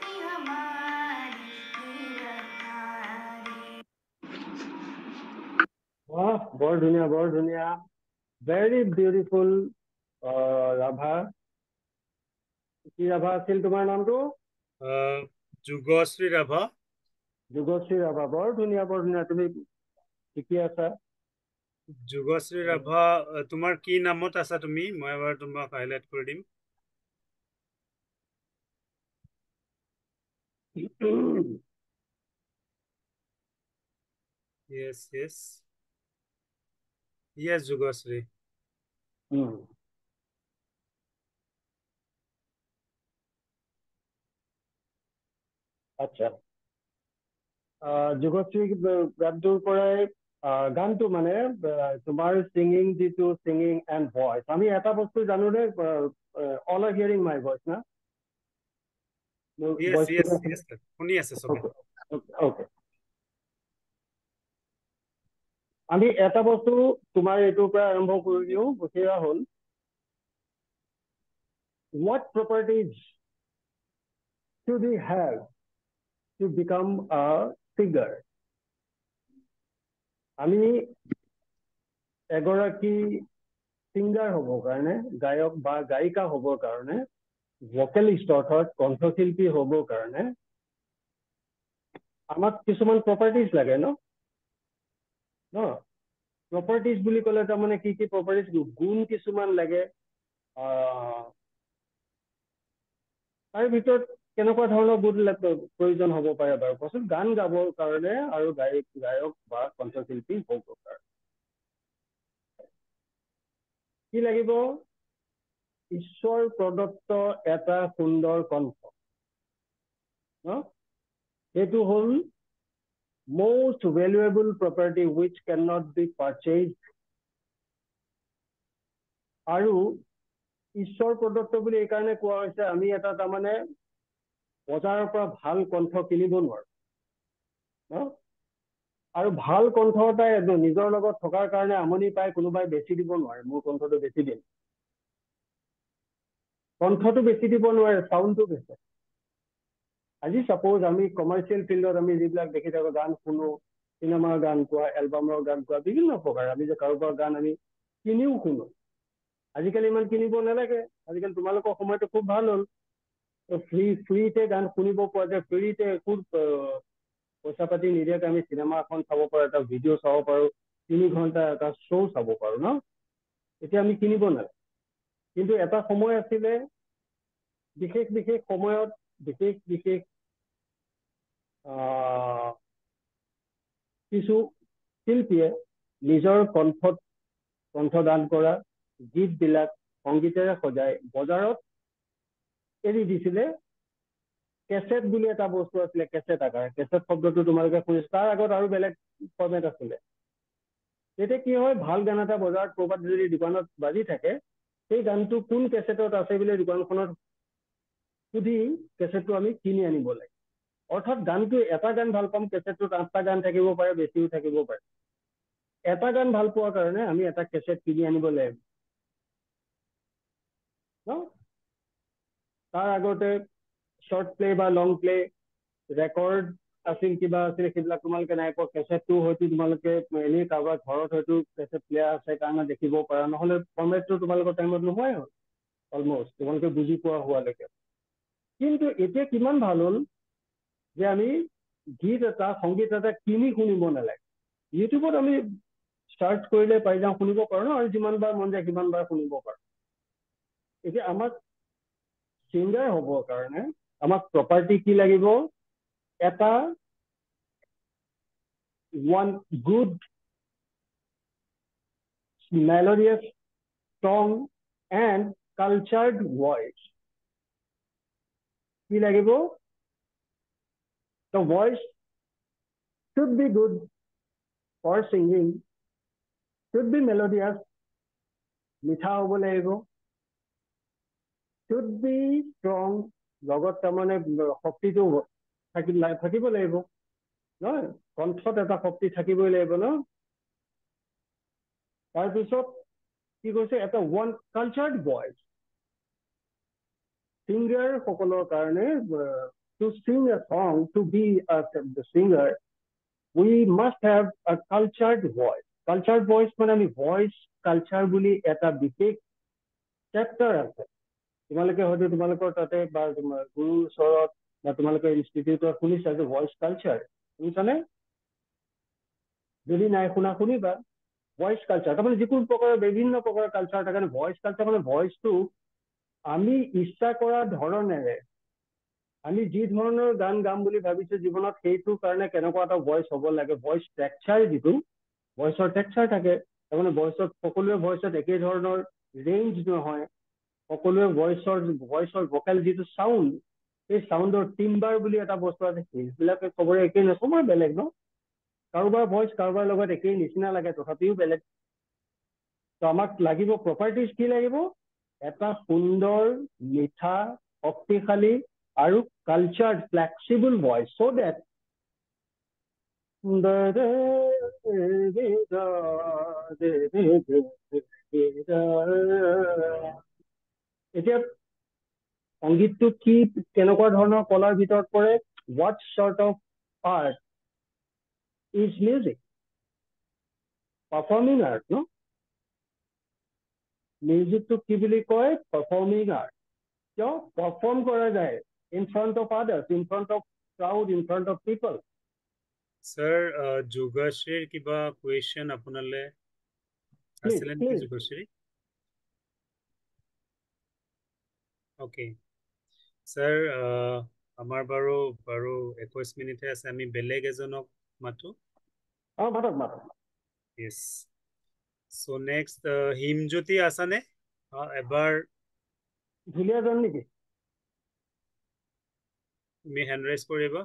कि हमारी गिरधारी वाह বৰ ধুনীয়া very beautiful ৰাভা কি ৰাভা আছিল তোমাৰ নামটো Jugosri Rabha. যুগশ্ৰী ৰাভা বৰ ধুনীয়া তুমি শিকি আছা Jugosri Rabha, তোমাৰ কি নামত আছা তুমি মই এবাৰ তোমাক হাইলাইট কৰি দিম yes Jugosri আচ্ছা যুগশ্ৰী গানটোৰ পৰাই গানটো মানে তোমাৰ singing and voice আমি এটা বস্তু জানোনে all are hearing my voice না yes sir শুনি আছে সবে okay আমি এটা বস্তু তোমাৰ এইটোৰ পৰা আৰম্ভ কৰি দিওঁ সেয়া হ'ল what properties should we have to become a singer আমি এগৰাকী সিঙ্গাৰ হ'বৰ কাৰণে গায়ক বা গায়িকা হ'বৰ কাৰণে ভোকেলিষ্ট অৰ্থাৎ কণ্ঠশিল্পী হ'বৰ কাৰণে আমাক কিছুমান প্ৰপাৰ্টিজ লাগে ন প্ৰপাৰ্টিজ বুলি ক'লে তাৰমানে কি প্ৰপাৰ্টিজ গুণ কিছুমান লাগে তাৰ ভিতৰত কেনেকুৱা ধৰণৰ গুণ প্ৰয়োজন হ'ব পাৰে বাৰু কচোন গান গাবৰ কাৰণে আৰু গায়ক বা কণ্ঠশিল্পী হ'বৰ কাৰণে কি লাগিব ঈশ্বৰ প্ৰদত্ত এটা সুন্দৰ কণ্ঠ এইটো হ'ল most valuable property which cannot be purchased আৰু ঈশ্বৰ প্ৰদত্ত বুলি এই কাৰণে কোৱা হৈছে আমি এটা তাৰমানে বজাৰৰ পৰা ভাল কণ্ঠ কিনিব নোৱাৰো আৰু ভাল কণ্ঠ এটা নিজৰ লগত থকাৰ কাৰণে আমনি পাই কোনোবাই বেছি দিব নোৱাৰে মোৰ কণ্ঠটো বেছি দিম কণ্ঠটো বেছি দিব নোৱাৰে সাউন্ডটো বেছি আজি সাপোজ আমি কমাৰ্চিয়েল ফিল্ডত আমি যিবিলাক দেখি থাকোঁ গান শুনো, চিনেমাৰ গান কোৱা, এলবামৰ গান কোৱা, বিভিন্ন প্ৰকাৰ আমি যে কাৰোবাৰ গান আমি কিনিও শুনো। আজিকালি ইমান কিনিব নালাগে, আজিকালি তোমালোকৰ সময়টো খুব ভাল হ'ল, ফ্ৰীতে গান শুনিব পোৱা যায়, ফ্ৰীতে একো পইচা পাতি নিদিয়াকৈ আমি চিনেমা এখন চাব পাৰোঁ, এটা ভিডিঅ' চাব পাৰোঁ, 3 ঘণ্টা এটা শ্ব' চাব পাৰোঁ ন। এতিয়া আমি কিনিব নালাগে। কিন্তু এটা সময় আছিলে, বিশেষ বিশেষ সময়ত বিশেষ বিশেষ কিছু শিল্পীয়ে নিজৰ কণ্ঠদান কৰা গীতবিলাক সংগীতেৰে সজাই বজাৰত এৰি দিছিলে। কেছেট বুলি এটা বস্তু আছিলে, কেছেট আকাৰ। কেছেট শব্দটো তোমালোকে শুনিছা, তাৰ আগত আৰু বেলেগ ফৰ্মেট আছিলে। তেতিয়া কি হয়, ভাল গান এটা বজাৰত ক'ৰবাত যদি দোকানত বাজি থাকে, সেই গানটো কোন কেছেটত আছে বুলি দোকানখনত সুধি কেছেটটো আমি কিনি আনিব লাগে। অৰ্থাৎ গানটো এটা গান ভাল পাম, কেছেটটোত 8টা গান থাকিব পাৰে, বেছিও থাকিব পাৰে। এটা গান ভাল পোৱাৰ কাৰণে আমি এটা কেছেট কিনি আনিব লাগিব ন। তাৰ আগতে শ্বৰ্ট প্লে বা লং প্লে ৰেকৰ্ড আছিল, কিবা আছিল, সেইবিলাক তোমালোকে নাই পোৱা। কেছেটটো হয়তো তোমালোকে এনেই কাৰোবাৰ ঘৰত হয়তো কেছেট প্লেয়াৰ আছে কাৰণে দেখিব পাৰা, নহ'লে ফৰ্মেটটো তোমালোকৰ টাইমত নোহোৱাই হ'ল অলমষ্ট, তোমালোকে বুজি পোৱা হোৱালৈকে। কিন্তু এতিয়া কিমান ভাল হ'ল যে আমি গীত এটা, সংগীত এটা কিনি শুনিব নালাগে। ইউটিউবত আমি চাৰ্চ কৰিলে পাই যাওঁ, শুনিব পাৰোঁ ন, আৰু যিমানবাৰ মন যায় সিমানবাৰ শুনিব পাৰোঁ। এতিয়া আমাক ছিংগাৰ হ'বৰ কাৰণে আমাক প্ৰপাৰ্টি কি লাগিব? এটা one good melodious strong and cultured voice. কি লাগিব? The voice should be good for singing, should be melodious, মিঠা হ'ব লাগিব, should be strong, লগত তাৰমানে শক্তিটো থাকিব লাগিব নহয়, কণ্ঠত এটা শক্তি থাকিবই লাগিব ন। তাৰপিছত কি কৈছে? এটা one cultured voice. Singer সকলৰ কাৰণে to sing a song, to be a singer, we must have a cultured voice. Cultured voice মানে আমি voice culture বুলি এটা বিশেষ চেপ্টাৰ আছে। তোমালোকে হয়তো তোমালোকৰ তাতে বা গুৰুৰ ওচৰত বা তোমালোকৰ ইনষ্টিটিউটত শুনিছা যে ভইচ কালচাৰ, শুনিছানে? যদি নাই শুনা শুনিবা। ভইচ কালচাৰ তাৰমানে যিকোনো প্ৰকাৰৰ বিভিন্ন প্ৰকাৰৰ কালচাৰ থাকে। ভইচ কালচাৰ মানে ভইচটো আমি ইচ্ছা কৰা ধৰণেৰে আমি যি ধৰণৰ গান গাম বুলি ভাবিছোঁ জীৱনত, সেইটোৰ কাৰণে কেনেকুৱা এটা ভইচ হ'ব লাগে। ভইচ টেক্সাৰ, যিটো ভইচৰ টেক্সাৰ থাকে, তাৰমানে ভইচত সকলোৱে ভইচত একে ধৰণৰ ৰেঞ্জ নহয়। সকলোৱে ভইচৰ ভোকেল যিটো চাউণ্ড, সেই চাউণ্ডৰ টিম্বাৰ বুলি এটা বস্তু আছে, সেইবিলাকে চবৰে একেই নহয়, চবৰে বেলেগ ন। কাৰোবাৰ ভইচ কাৰোবাৰ লগত একেই নিচিনা লাগে, তথাপিও বেলেগ। তো আমাক লাগিব প্ৰপাৰ্টিজ কি লাগিব? এটা সুন্দৰ, মিঠা, শক্তিশালী আৰু cultured flexible voice, so that এতিয়া সংগীতটো কি কেনেকুৱা ধৰণৰ কলাৰ ভিতৰত পৰে? What sort of art is music? Performing art, no? মিউজিকটো কি বুলি কয়? Performing art. কিয়? পাৰফৰ্ম কৰা যায় in front of others, in front of crowd, in front of people. Sir, যোগশ্ৰীৰ কিবা কুৱেশ্যন আপোনালে আছিলে নেকি? Please. যোগশ্ৰী, অ'কে ছাৰ, আমাৰ বাৰু 21 মিনিটহে আছে, আমি বেলেগ এজনক মাতো। মাতক। ইয়েছ। চ' নেক্সট হিমজ্যোতি আছানে? এবাৰ ধুলীয়াজন নেকি? তুমি হেণ্ড ৰাইজ কৰিবা।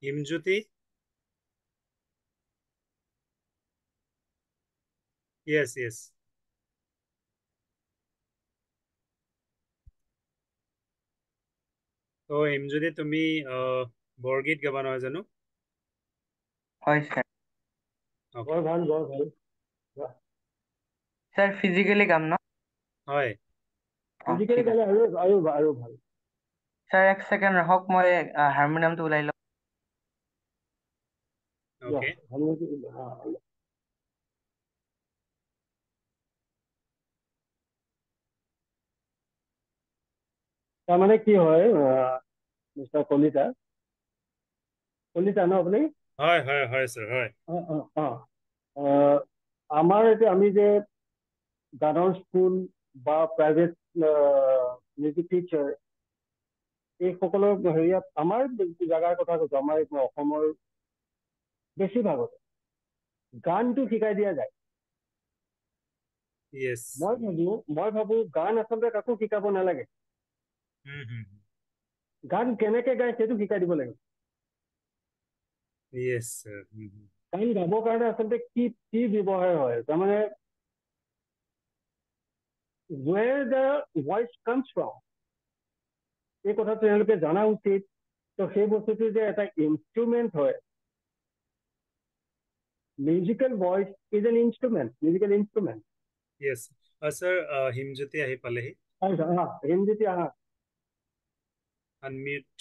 হিমজ্যোতি? ইয়েছ। তো হিমজ্যোতি, তুমি বৰগীত গাবা নহয় জানো? হয় ছাৰ। Okay. বৰ ভাল। স্যাৰ ফিজিক্যালি গাম না? হয় ফিজিকেলি ঠিক আছে গালে আৰু ভাল। স্যাৰ, এক সেকেন্ড ৰাখক, মই হাৰমোনিয়ামটো ওলাই লওঁ। ওকে তাৰমানে কি হয় মিষ্টাৰ কলিতা ন আপুনি? হয় হয় হয় স্যাৰ হয় আমাৰ এতিয়া আমি যে গানৰ স্কুল বা প্ৰাইভেট মিউজিক টিচাৰ এইসকলৰ হেৰিয়াত আমাৰ জেগাৰ কথা কৈছো, আমাৰ অসমৰ বেছিভাগত গানটো শিকাই দিয়া যায়। ইয়েস মই ভাবো গান আচলতে কাকো শিকাব নালাগে, হুম গান কেনেকে গায় সেইটো শিকাই দিব লাগে। ইয়েস স্যার গান গাবৰ কাৰণে আচলতে কি কি ব্যৱহাৰ হয়, তাৰমানে where the voice comes from এই কথাটো তেওঁলোকে জনা উচিত। তো সেই বস্তুটো যে এটা ইনষ্ট্ৰুমেণ্ট হয়, musical voice is an instrument, musical instrument. Yes sir Himjyoti আহি পালেহি। হিমজ্যোতি আহা। আনমিউট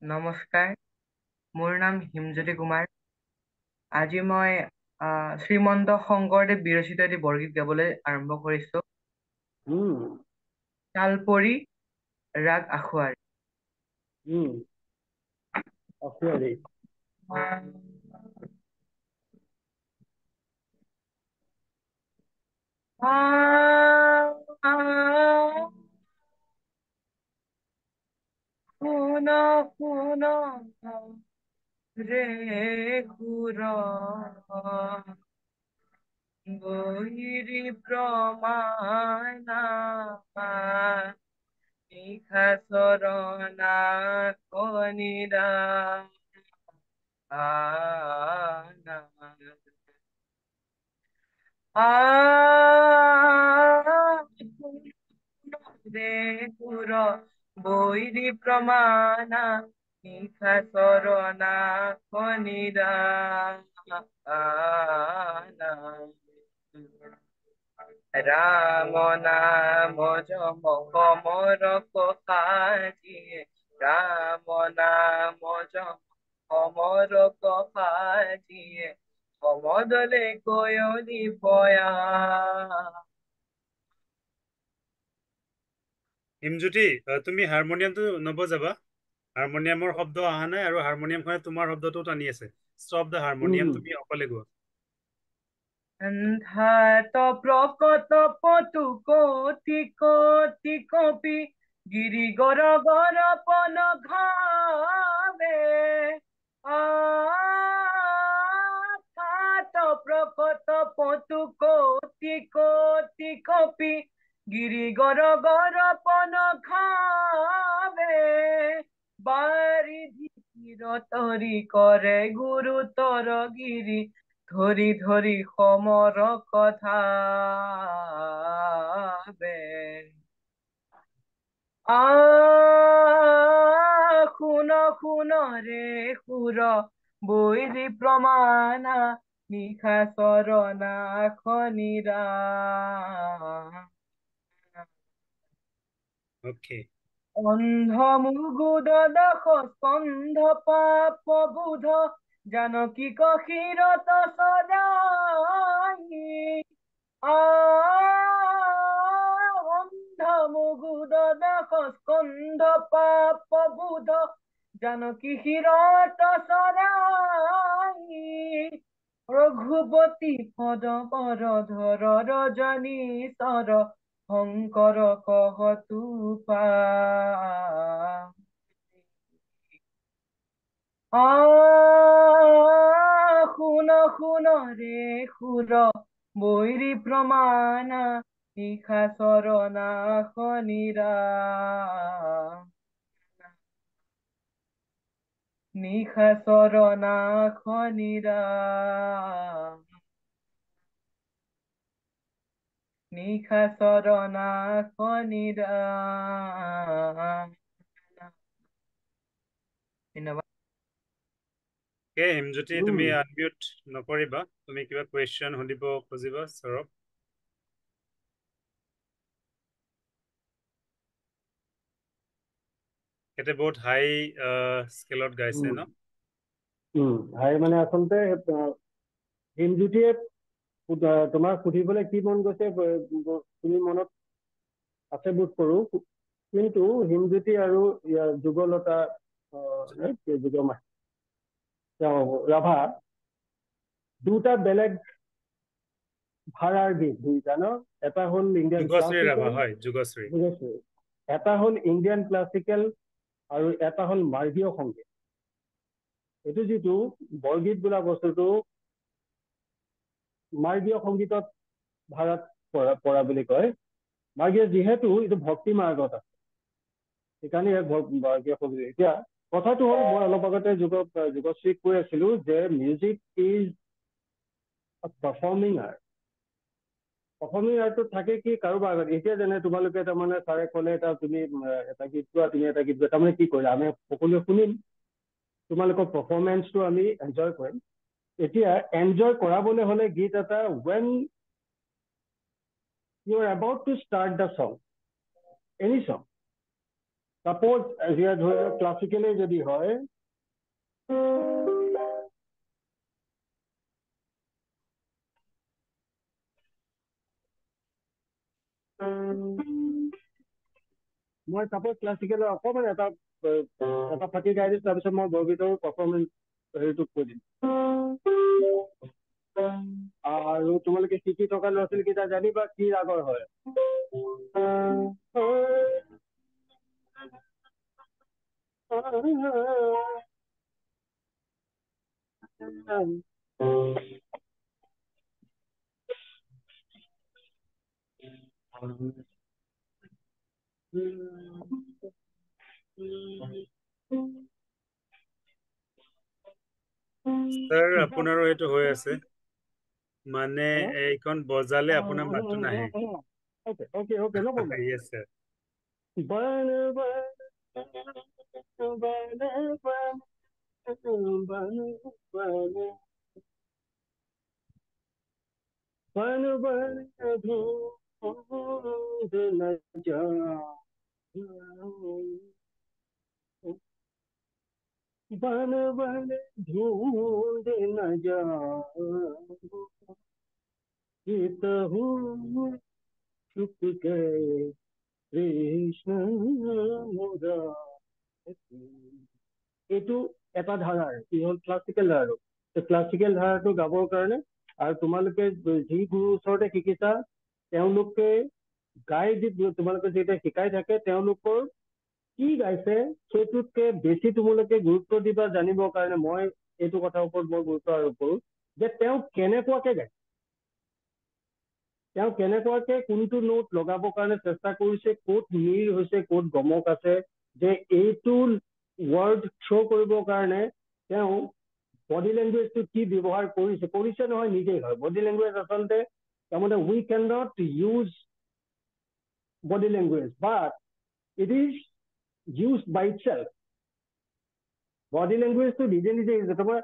নমস্কাৰ, মোৰ নাম হিমজ্যোতি কুমাৰ। আজি মই শ্ৰীমন্ত শংকৰদেৱ বিৰচিত এটি বৰগীত গাবলৈ আৰম্ভ কৰিছো। তালপৰি ৰাগ আখুৱাৰী। আখুৱাৰী শুন শুন ৰে সুৰ বৈৰী প্ৰমাণা নিশা চৰণা কনিৰা ৰে সুৰ বৈৰী প্ৰমাণা নিশা চৰণা কনিৰা ৰাম নাম যম কমৰ কসাজিয়ে, ৰাম নাম যম কমৰ কসাজিয়ে, সমদলে কয়লি পয়া। হিমজ্যোতি তুমি হাৰমনিয়ামটো নবজাবা, হাৰমনিয়ামৰ শব্দ অহা নাই আৰু হাৰমনিয়ামখনে তোমাৰ শব্দটো টানি আছে। ষ্টপ দ্য হাৰমনিয়াম, তুমি অকলে গোৱা। ধাত প্ৰকট পটু কটি কটি কপি গিৰি গৰ গৰ পন ঘাবে ধাত প্ৰকট পটু কটি কটি কপি গিৰি গৰ গৰ পন ঘাবে বাৰিধি তৰি কৰে গুৰুতৰ গিৰি ধৰি ধৰি সমৰ কথা শুন শুন ৰে সুৰ বৈৰী প্ৰমাণা নিশা চৰণা খনিৰা। ওকে অন্ধ মুগুদ দশ স্কন্ধ পাপ বুধ জানকী কশিৰত সদাই অন্ধ মুগুদ দশ স্কন্ধ পাপ বুধ জানকী শিৰত সদাই ৰঘুপতি পদ পৰ ধৰ ৰজনী চৰ শংকৰ কহতু পা শুন শুন ৰে সুৰ বৈৰী প্ৰমাণা নিশা চৰণা খনিৰা নিশা চৰণা খনিৰা নিশা চৰণা খনিৰা। ধন্যবাদ। Okay, হিমজ্যোতি তুমি আনমিউট নকৰিবা, তুমি কিবা কুৱেশ্যন সুধিব খুজিবা ছাৰক। এতে বহুত হাই স্কেলত গাইছে ন? হাই মানে আচলতে হিমজ্যোতিয়ে তোমাক সুধিবলৈ কি মন গৈছে তুমি মনত আছে বোধ কৰো, কিন্তু হিমজ্যোতি আৰু যুগলতা ৰাভা দুটা বেলেগ ভাড়াৰ গীত দুইটা ন, এটা হ'ল ইণ্ডিয়ান যুগশ্ৰী ৰাভা, ক্লাছিকেল, হয় যুগশ্ৰী। এটা হ'ল ইণ্ডিয়ান ক্লাছিকেল আৰু এটা হ'ল মাৰ্গীয় সংগীত। এইটো যিটো বৰগীত বোলা বস্তুটো মাৰ্গীয় সংগীতত ভাড়াত পৰা বুলি কয়। মাৰ্গীয় যিহেতু এইটো ভক্তি মাৰ্গত আছে, সেইকাৰণে মাৰ্গীয় সংগীত। এতিয়া কথাটো হ'ল, মই অলপ আগতে যুগশ্ৰীক কৈ আছিলো যে music is performing art. Performing আৰ্টত থাকে কি কাৰোবাৰ আগত, এতিয়া যেনে তোমালোকে তাৰমানে ছাৰে ক'লে তুমি এটা গীত গোৱা, তুমি এটা গীত গোৱা, তাৰমানে কি কৰিলা, আমি সকলোৱে শুনিম, তোমালোকৰ পাৰফৰ্মেঞ্চটো আমি এনজয় কৰিম। এতিয়া এনজয় কৰাবলৈ হ'লে গীত এটা when you are about to start the song, any song, suppose ক্লাছিকেলে যদি হয়, মই চাপোজ ক্লাছিকেলৰ অকণমান এটা ফাঁকি গাই দিম, তাৰপিছত মই বৰগীতৰ পাৰফৰ্মেঞ্চ হেৰিটো কৈ দিম। আৰু তোমালোকে শিকি থকা ল'ৰা ছোৱালীকেইটা জানিবা কি ৰাগৰ হয়। ছাৰ আপোনাৰো এইটো হৈ আছে, মানে এইখন বজালে আপোনাৰ মাতটো নাহে। Okay, no problem. Yes, sir. बन बन ढूंढ न जाऊं चुप गए কৃষ্ণ এইটো এটা ধাৰাৰ, ই হ'ল ক্লাছিকেল ধাৰাটো। ক্লাছিকেল ধাৰাটো গাবৰ কাৰণে আৰু তোমালোকে যি গুৰুৰ ওচৰতে শিকিছা তেওঁলোকে গাই দি তোমালোকে যেতিয়া শিকাই থাকে তেওঁলোকৰ কি গাইছে সেইটোতকে বেছি তোমালোকে গুৰুত্ব দিবা জানিবৰ কাৰণে মই এইটো কথাৰ ওপৰত মই গুৰুত্ব আৰোপ কৰো যে তেওঁ কেনেকুৱাকে গায়, তেওঁ কেনেকুৱাকে কোনটো নোট লগাবৰ কাৰণে চেষ্টা কৰিছে, ক'ত মিৰ হৈছে, ক'ত গমক আছে, যে এইটো ৱৰ্ড শ্ব' কৰিবৰ কাৰণে তেওঁ বডি লেংগুৱেজটো কি ব্যৱহাৰ কৰিছে নহয় নিজেই হয়। বডি লেংগুৱেজ আচলতে তাৰমানে we can not use body language but it is used by itself. Body language to নিজে নিজে তোমাৰ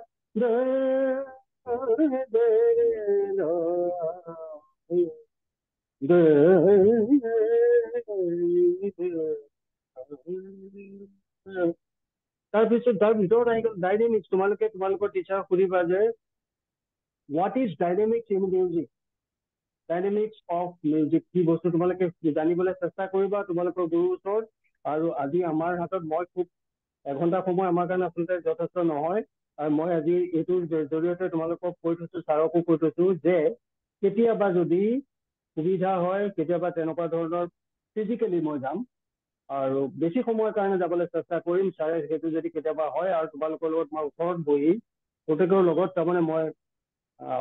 তাৰপিছত তাৰ ভিতৰত আহি গ'ল ডাইনেমিক্স। তোমালোকে তোমালোকৰ টিচাৰক সুধিবা যে what is dynamics in music, dynamics of music কি বস্তু তোমালোকে জানিবলৈ চেষ্টা কৰিবা তোমালোকৰ গুৰুৰ ওচৰত। আৰু আজি আমাৰ হাতত মই খুব এঘণ্টা সময় আমাৰ কাৰণে আচলতে যথেষ্ট নহয়, আৰু মই আজি এইটোৰ জৰিয়তে তোমালোকক কৈ থৈছো, ছাৰকো কৈ থৈছো যে কেতিয়াবা যদি সুবিধা হয় কেতিয়াবা তেনেকুৱা ধৰণৰ ফিজিকেলি মই যাম আৰু বেছি সময়ৰ কাৰণে যাবলৈ চেষ্টা কৰিম। ছাৰে সেইটো যদি কেতিয়াবা হয় আৰু তোমালোকৰ লগত মই ওচৰত বহি প্ৰত্যেকৰ লগত তাৰমানে মই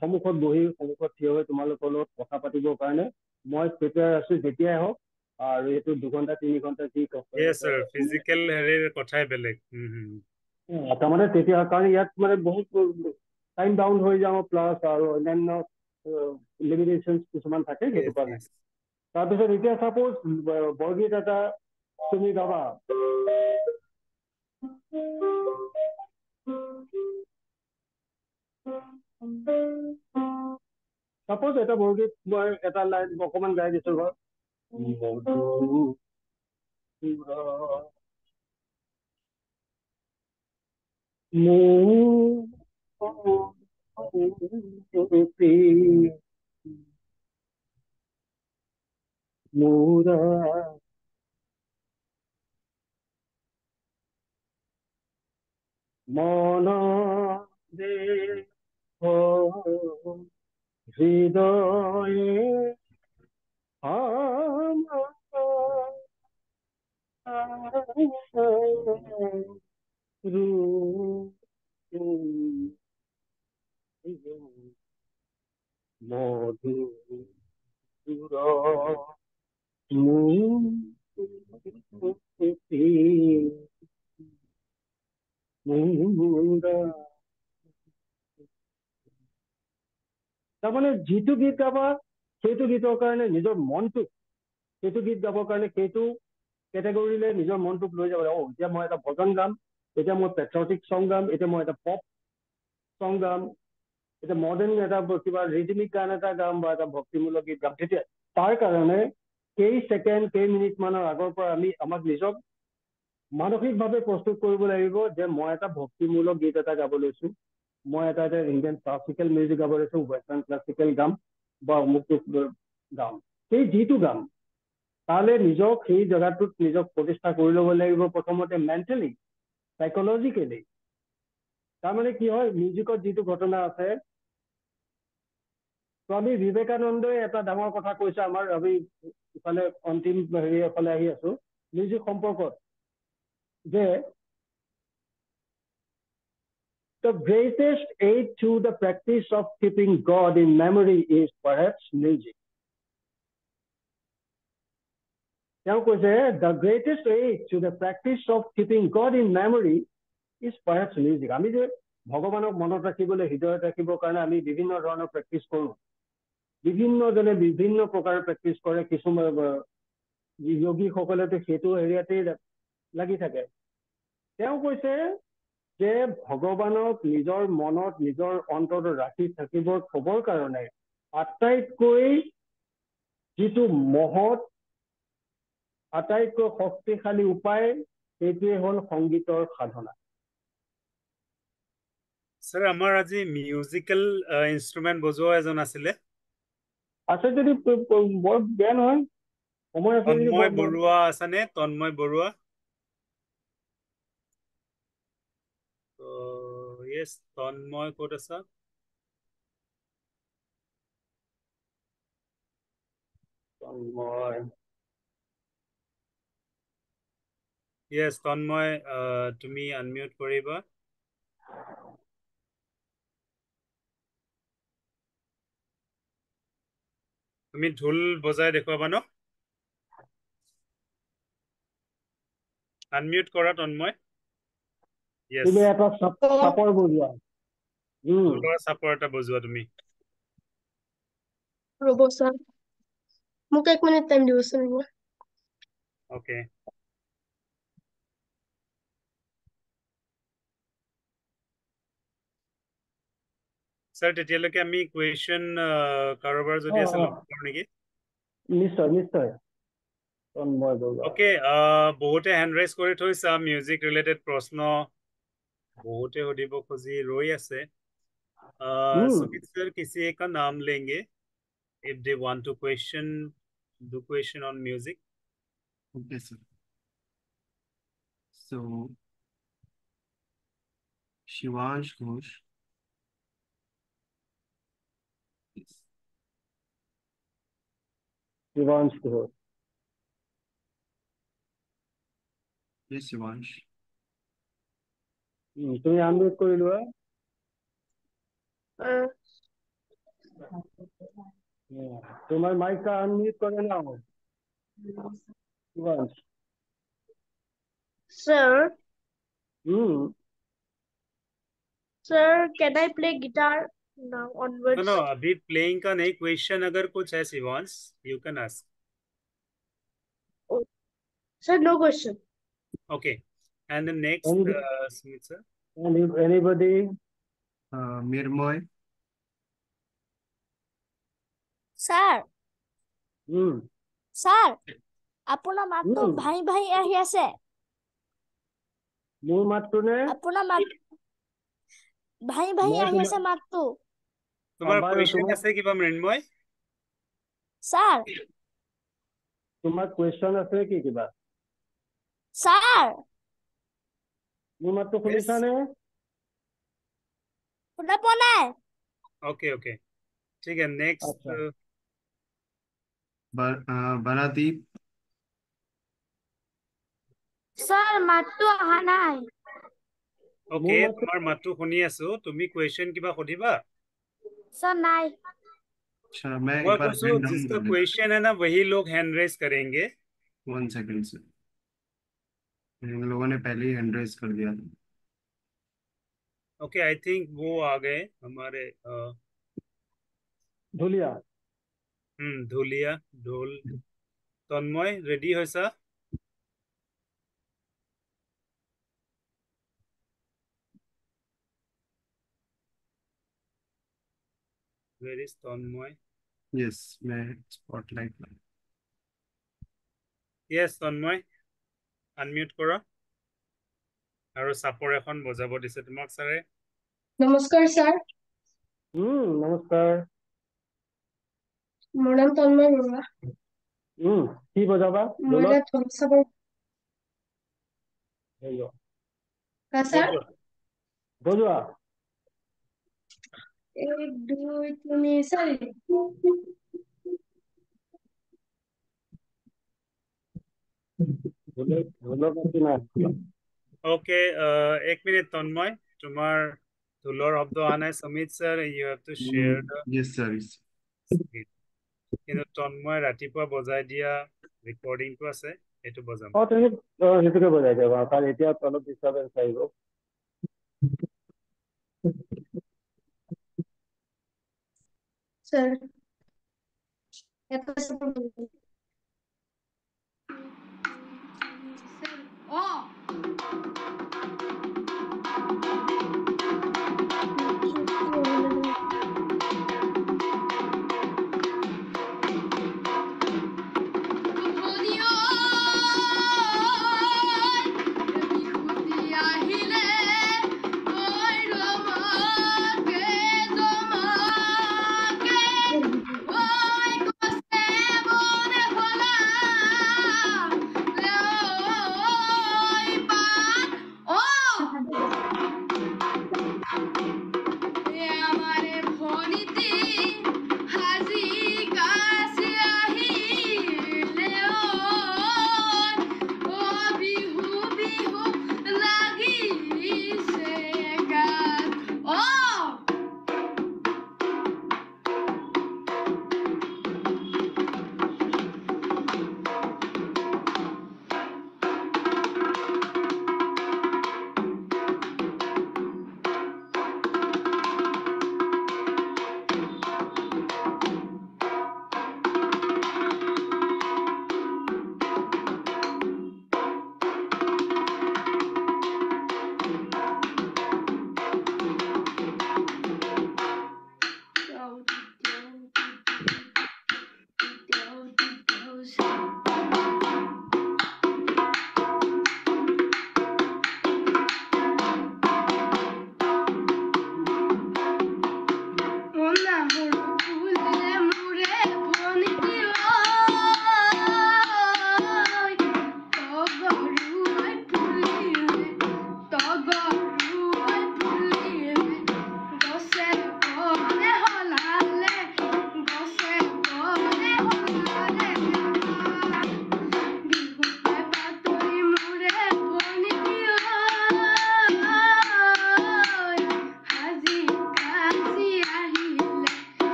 সন্মুখত বহি সন্মুখত থিয় হৈ তোমালোকৰ লগত কথা পাতিবৰ কাৰণে মই প্ৰিপেয়াৰ আছো যেতিয়াই হওক। আৰু এইটো 2 ঘণ্টা 3 ঘণ্টা যি Yes, sir. Physical হেৰিৰ কথাই বেলেগ। তাৰমানে তেতিয়া কাৰণ ইয়াত মানে বহুত টাইম ডাউন হৈ যাওঁ প্লাছ আৰু অন্যান্য লিমিটেশ্যন কিছুমান থাকে সেইটো Yes, কাৰণে। yes. তাৰপিছত এতিয়া চাপোজ বৰগীত এটা তুমি গাবা, Suppose এটা বৰগীত মই এটা লাইন অকমান গাই দিছো ঘৰ মোৰা মন হৃদয়ে তাৰমানে যিটো গীত গাবা সেইটো গীতৰ কাৰণে নিজৰ মনটোক সেইটো গীত গাবৰ কাৰণে সেইটো কেটেগৰীলৈ নিজৰ মনটোক লৈ যাব লাগিব এতিয়া মই এটা ভজন গাম এতিয়া মই পেট্ৰিয়টিক চং গাম এতিয়া মই এটা পপ চং গাম এতিয়া মডাৰ্ণ এটা কিবা ৰিদমিক গান এটা গাম বা এটা ভক্তিমূলক গীত গাম তেতিয়া তাৰ কাৰণে কেই ছেকেণ্ড কেই মিনিট মানৰ আগৰ পৰা আমি আমাক নিজক মানসিকভাৱে প্ৰস্তুত কৰিব লাগিব যে মই এটা ভক্তিমূলক গীত এটা গাব লৈছো মই এটা ইণ্ডিয়ান ক্লাছিকেল মিউজিক গাব লৈছো ৱেষ্টাৰ্ণ ক্লাছিকেল গাম বা অমুকটো গাম সেই যিটো গাম তালৈ নিজক সেই জেগাটোত নিজক প্ৰতিষ্ঠা কৰি ল'ব লাগিব প্ৰথমতে মেণ্টেলি চাইকলজিকেলি তাৰমানে কি হয় মিউজিকত যিটো ঘটনা আছে স্বামী বিবেকানন্দই এটা ডাঙৰ কথা কৈছে আমাৰ আমি ইফালে অন্তিম হেৰি এফালে আহি আছো মিউজিক সম্পৰ্কত যে the greatest aid to the practice of keeping God in memory is perhaps music. তেওঁ কৈছে the greatest aid to the practice of keeping God in memory is perhaps music. আমি যে ভগৱানক মনত ৰাখিবলৈ হৃদয়ত ৰাখিবৰ কাৰণে আমি বিভিন্ন ধৰণৰ প্ৰেক্টিচ কৰোঁ বিভিন্নজনে বিভিন্ন প্ৰকাৰৰ প্ৰেক্টিচ কৰে কিছুমান যোগীসকলেতো সেইটো হেৰিয়াতেই লাগি থাকে তেওঁ কৈছে যে ভগৱানক নিজৰ মনত নিজৰ অন্তৰত ৰাখি থাকিবৰ থবৰ কাৰণে আটাইতকৈ যিটো মহৎ আটাইতকৈ শক্তিশালী উপায় সেইটোৱে হ'ল সংগীতৰ সাধনা স্যাৰ আমাৰ আজি মিউজিকেল ইনষ্ট্ৰুমেণ্ট বজোৱা এজন আছিলে আছে যদি বৰ বেয়া নহয় সময় আছে যদি তন্ময় বৰুৱা আছেনে তন্ময় বৰুৱা ইয়েছ তন্ময় ক'ত আছা ইয়েছ তন্ময় তুমি আনমিউট কৰিবা তুমি ঢোল বজাই দেখুৱাবা ন আনমিউট কৰা তন্ময় ইয়েছ তুমি এটা চাপৰ বজোৱা ঢোলৰ চাপৰ এটা বজোৱা তুমি ৰ'ব ছাৰ মোক 1 মিনিট টাইম দিবচোন ওকে স্যাৰ তেতিয়ালৈকে আমি কুৱেশ্যন কাৰোবাৰ যদি আছে লগ কৰোঁ নেকি নিশ্চয় নিশ্চয় তন্ময় বৰুৱা ওকে বহুতে হেণ্ড ৰাইজ কৰি থৈছা মিউজিক ৰিলেটেড প্ৰশ্ন बहुते सुधिब खोजी रही আছে सुमित सर किसी एक का नाम लेंगे if they want to do question on music Okay, sir. So, Shivansh Ghosh. Yes. Shivansh Ghosh. Yes, Shivansh. তুমি আনমিউট কৰি লোৱা তোমার মাইকটা আনমিউট করে নাও Shivansh. Sir, Sir, can I play guitar now onwards? no अभी playing का नहीं question अगर कुछ है Shivansh you can ask Sir, no question. okay and the next Sumit sir anybody Mirmoy. Sir um, sir আপোনাৰ মাতটো উম, ভাঙি ভাঙি আহি আছে মোৰ মাতটো নে আপোনাৰ মাত ভাঙি ভাঙি মই আহি আছে মাতটো তোমাৰ বাৰু কুৱেশ্যন তোমাক আছে কিবা মৃন্ময় স্যাৰ তোমাৰ কুৱেশ্যন আছে কি কিবা স্যাৰ মোৰ মাতটো Yes. শুনিছানে শুনা পোৱা নাই ओके ओके ठीक है नेक्स्ट अच्छा। Banadeep. স্যাৰ মাতটো অহা নাই ओके মোৰ মাতটো তোমাৰ মাতটো শুনি আছো তুমি কুৱেশ্যন কিবা সুধিবা স্যার নাই अच्छा मैं एक मैं बार पूछूं हैंड डाउन जिसका कर लेता क्वेश्चन है ना वही लोग हैंड रेस करेंगे हूँ 1 सेकंड से इन लोगों ने पहले ही हैंड रेस कर दिया था ओके आई थिंक वो आ गए हमारे ঢুলীয়া ঢুলিয়া ঢোল তন্ময় ৰেডি হৈছা Where is তন্ময় यस मैं स्पॉटलाइट yes তন্ময় আনমিউট কৰা আৰু চাপৰ এখন বজাব দিছে তোমাক ছাৰে নমস্কাৰ স্যাৰ নমস্কাৰ মোৰ নাম তন্ময় বৰুৱা কি বজাবা মই দলত এটা ঢোল চাবৰ হেৰি স্যাৰ বজোৱা 1 2 3 4 ঢোলৰ কাটি নাই ওকে এক মিনিট তন্ময় তোমাৰ ঢোলৰ শব্দ অহা নাই Samit sir you have to share the yes sir screen কিন্তু তন্ময় ৰাতিপুৱা বজাই দিয়া ৰেকৰ্ডিংটো আছে সেইটো বজাম তুমি সেইটোকে বজাই দিবা কাৰণ এতিয়া অলপ ডিষ্টাৰ্বেঞ্চ আহিব স্যাৰ এটা চাবৰ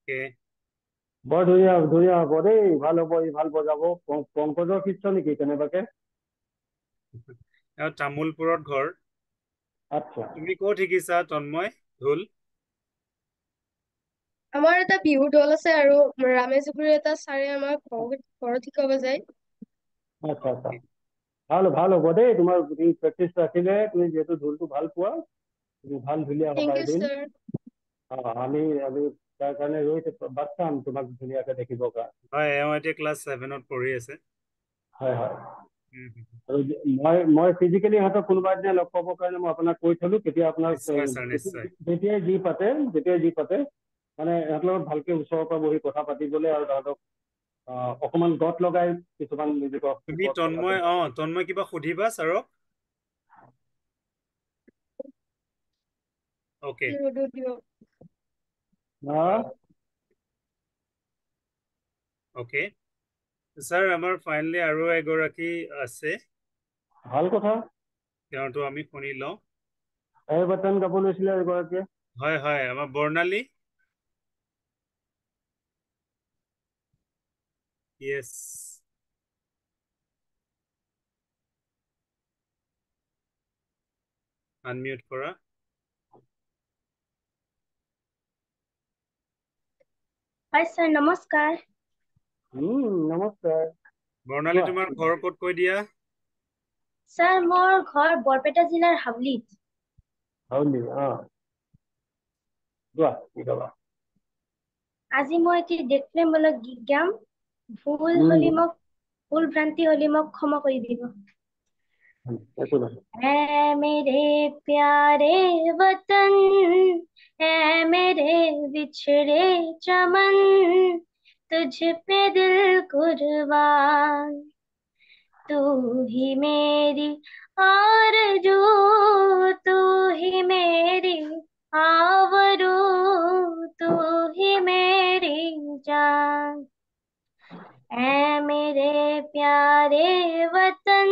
অ'কে বৰ ধুনীয়া ধুনীয়া হ'ব দেই, ভাল হ'ব, ই ভাল বজাব। পংকজৰ শিষ্য নেকি কেনেবাকে? তামোলপুৰত ঘৰ। আচ্ছা, তুমি ক'ত শিকিছা তন্ময় ঢোল? আমাৰ এটা বিহু দল আছে আৰু ৰামেজুগুৰি এটা ছাৰে আমাৰ ঘৰত শিকাব যায়। আচ্ছা আচ্ছা, ভাল হ'ব দেই। তোমাৰ প্ৰেক্টিচ ৰাখিলে, তুমি যিহেতু ঢোলটো ভাল পোৱা, তুমি ভাল ঢুলীয়া থেংক হ'বা ইউ এদিন। ছাৰ। আমি তাৰ কাৰণে ৰৈ বাট চাম তোমাক ধুনীয়াকে দেখিবৰ কাৰণে। হয় এওঁ এতিয়া ক্লাছ 7ত পঢ়ি আছে। হয় হয়। হুম, হুম। আৰু মই ফিজিকেলি সিহঁতক কোনোবা এদিনা লগ পাবৰ কাৰণে মই আপোনাক কৈ থলো, কেতিয়া আপোনাক নিশ্চয় ছাৰ নিশ্চয়। যেতিয়াই যি পাতে মানে সিহঁতৰ লগত ভালকে ওচৰৰ পৰা বহি কথা পাতিবলৈ আৰু তাহাঁতক অকমান গত লগাই কিছুমান মিউজিকৰ তুমি ওপৰত কথা তন্ময় ক'ব। তন্ময় কিবা সুধিবা ছাৰক? অ'কে সুধো দিয়ক। অ'কে ছাৰ আমাৰ ফাইনেলি আৰু এগৰাকী আছে, ভাল কথা। তেওঁৰটো আমি শুনি লওঁ। এই বাটন গাব লৈছিলে এগৰাকীয়ে। হয় হয় আমাৰ বৰ্ণালী। য়েছ আনমিউট কৰা। হয় ছাৰ নমস্কাৰ। নমস্কাৰ। বৰ্ণালী কোৱা। তোমাৰ ঘৰ ক'ত কৈ দিয়া? ছাৰ মোৰ ঘৰ বৰপেটা জিলাৰ হাউলিত। হাউলি, কোৱা কি কবা? আজি মই এটি দেশপ্ৰেমমূলক গীত গাম। ভুল ভ্ৰান্তি হলে মোক ক্ষমা কৰি দিব। একো নহয়। ऐ मेरे प्यारे वतन, ऐ मेरे बिछड़े चमन, तुझ पे दिल कुर्बान, तू ही मेरी आरज़ू, तू ही मेरी आवरू, तू ही मेरी जान। ऐ मेरे प्यारे वतन,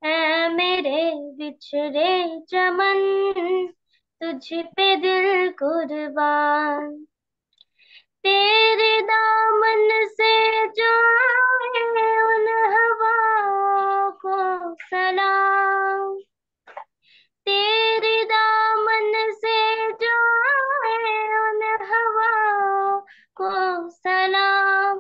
ऐ मेरे बिछड़े चमन, तुझ पे दिल कुर्बान, तेरे दामन से जो आए उन हवाओं को सलाम, तेरे दामन से जो आए उन हवाओं को सलाम,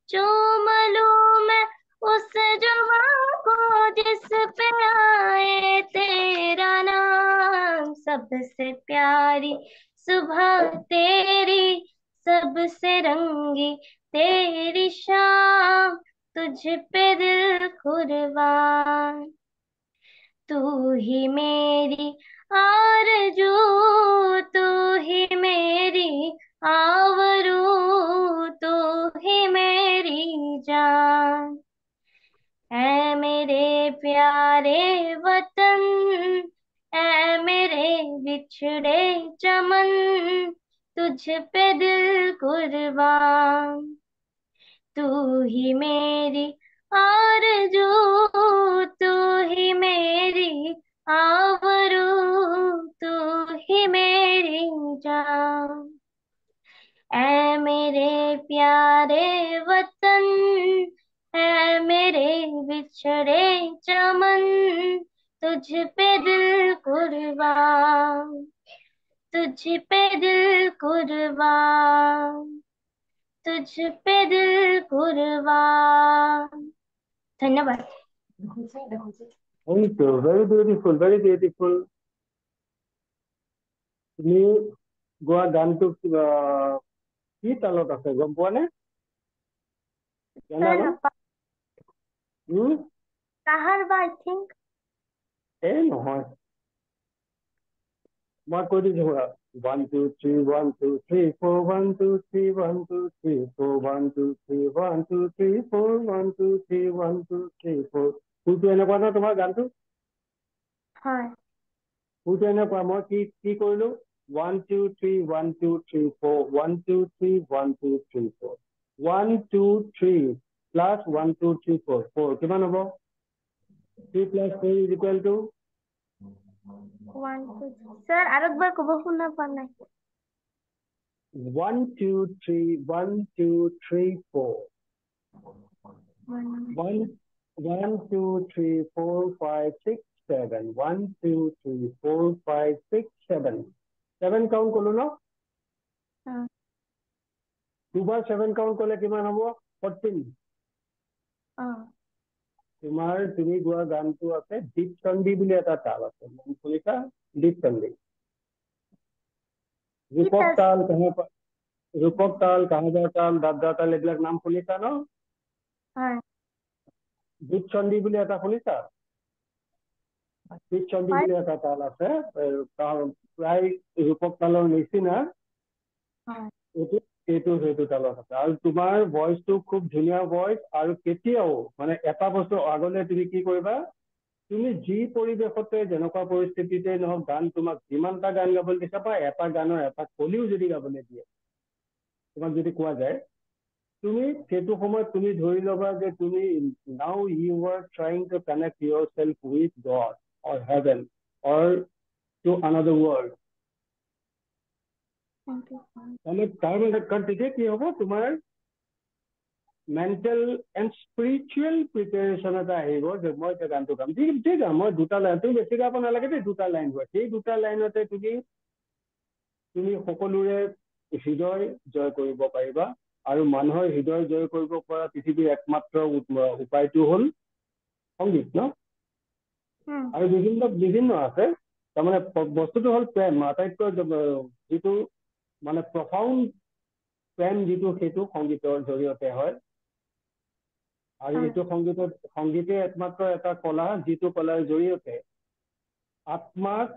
चूम लूं मैं उस जुबां को जिस पे आए तेरा नाम, सबसे प्यारी सुबह तेरी, सबसे रंगी तेरी शाम, तुझ पे दिल कुर्बान, तू ही मेरी आरज़ू, तू ही मेरी आवरू, तू ही मेरी जान। ऐ मेरे प्यारे वतन, ऐ मेरे बिछड़े चमन, तुझ पे दिल कुर्बान, तू ही मेरी आरज़ू, तू ही मेरी आवरू, तू ही मेरी जान। ऐ मेरे प्यारे वतन, ऐ मेरे बिछड़े चमन, तुझ पे दिल कुर्बान, तुझ पे दिल कुर्बान, तुझ पे दिल कुर्बान। धन्यवाद। Thank you. Very beautiful, very beautiful. তুমি গোৱা গানটো কি তালত আছে গম পোৱা নে? Sir, Kaharba, I think. এই নহয়, মই কৈ দিছো শুনা। 1 2 3 1 2 3 4 1 2 3 1 2 3 4 1 2 3 1 2 3 4 1 2 3 1 2 3 4 সুৰটো এনেকুৱা ন তোমাৰ গানটো? হয়। সুৰটো এনেকুৱা। মই কি কৰিলো? 1 2 3 1 2 3 4 1 2 3 1 2 3 4 1 2 3 প্লাছ 1 2 3 4 4 কিমান হ'ব? 3 plus 4 is equal to 1 2 sir আরেকবার কব শুনা পোৱা নাই। 1 2 3 1 2 3 4 1 1 2 3 4 5 6 7 1 2 3 4 5 6 7 7 কাউন্ট কলো ন দুবাৰ 7 কাউন্ট কলে কিমান হ'ব 14 তোমাৰ তুমি গোৱা গানটো আছে দীপচন্দি বুলি এটা তাল আছে শুনিছা দীপচন্দি ৰূপক তাল কাহাজাৰ তাল দাদৰা তাল এইবিলাক নাম শুনিছা ন দীপচন্দি বুলি এটা শুনিছা দীপচন্দি বুলি এটা তাল আছে প্ৰায় ৰূপক তালৰ নিচিনা সেইটো তালত আছে আৰু তোমাৰ ভইচটো খুব ধুনীয়া ভইচ আৰু কেতিয়াও মানে এটা বস্তু আগলৈ তুমি কি কৰিবা তুমি যি পৰিৱেশতে যেনেকুৱা পৰিস্থিতিতে নহওক গান তোমাক যিমানটা গান গাবলৈ দিছা বা এটা গানৰ এটা কলিও যদি গাবলৈ দিয়ে তোমাক যদি কোৱা যায় তুমি সেইটো সময়ত তুমি ধৰি ল'বা যে তুমি now you are trying to connect yourself with God or heaven or to another world কাৰণ তেতিয়া কি হ'ব তোমাৰ মেণ্টেল এণ্ড স্পিৰিচুৱেল প্ৰিপেৰেশ্যন এটা আহিব যে মই এতিয়া গানটো গাম ঠিক আছে মই দুটা লাইন তুমি বেছি গাব নালাগে দেই দুটা লাইন গোৱা সেই দুটা লাইনতে তুমি সকলোৰে হৃদয় জয় কৰিব পাৰিবা আৰু মানুহৰ হৃদয় জয় কৰিব পৰা পৃথিৱীৰ একমাত্ৰ উপায়টো হ'ল সংগীত ন আৰু বিভিন্ন আছে তাৰমানে বস্তুটো হ'ল প্ৰেম আটাইতকৈ যিটো মানে প্ৰফাউণ্ড প্ৰেম যিটো সেইটো সংগীতৰ জৰিয়তে হয় আৰু এইটো সংগীতে একমাত্ৰ এটা কলা যিটো কলাৰ জৰিয়তে আত্মাক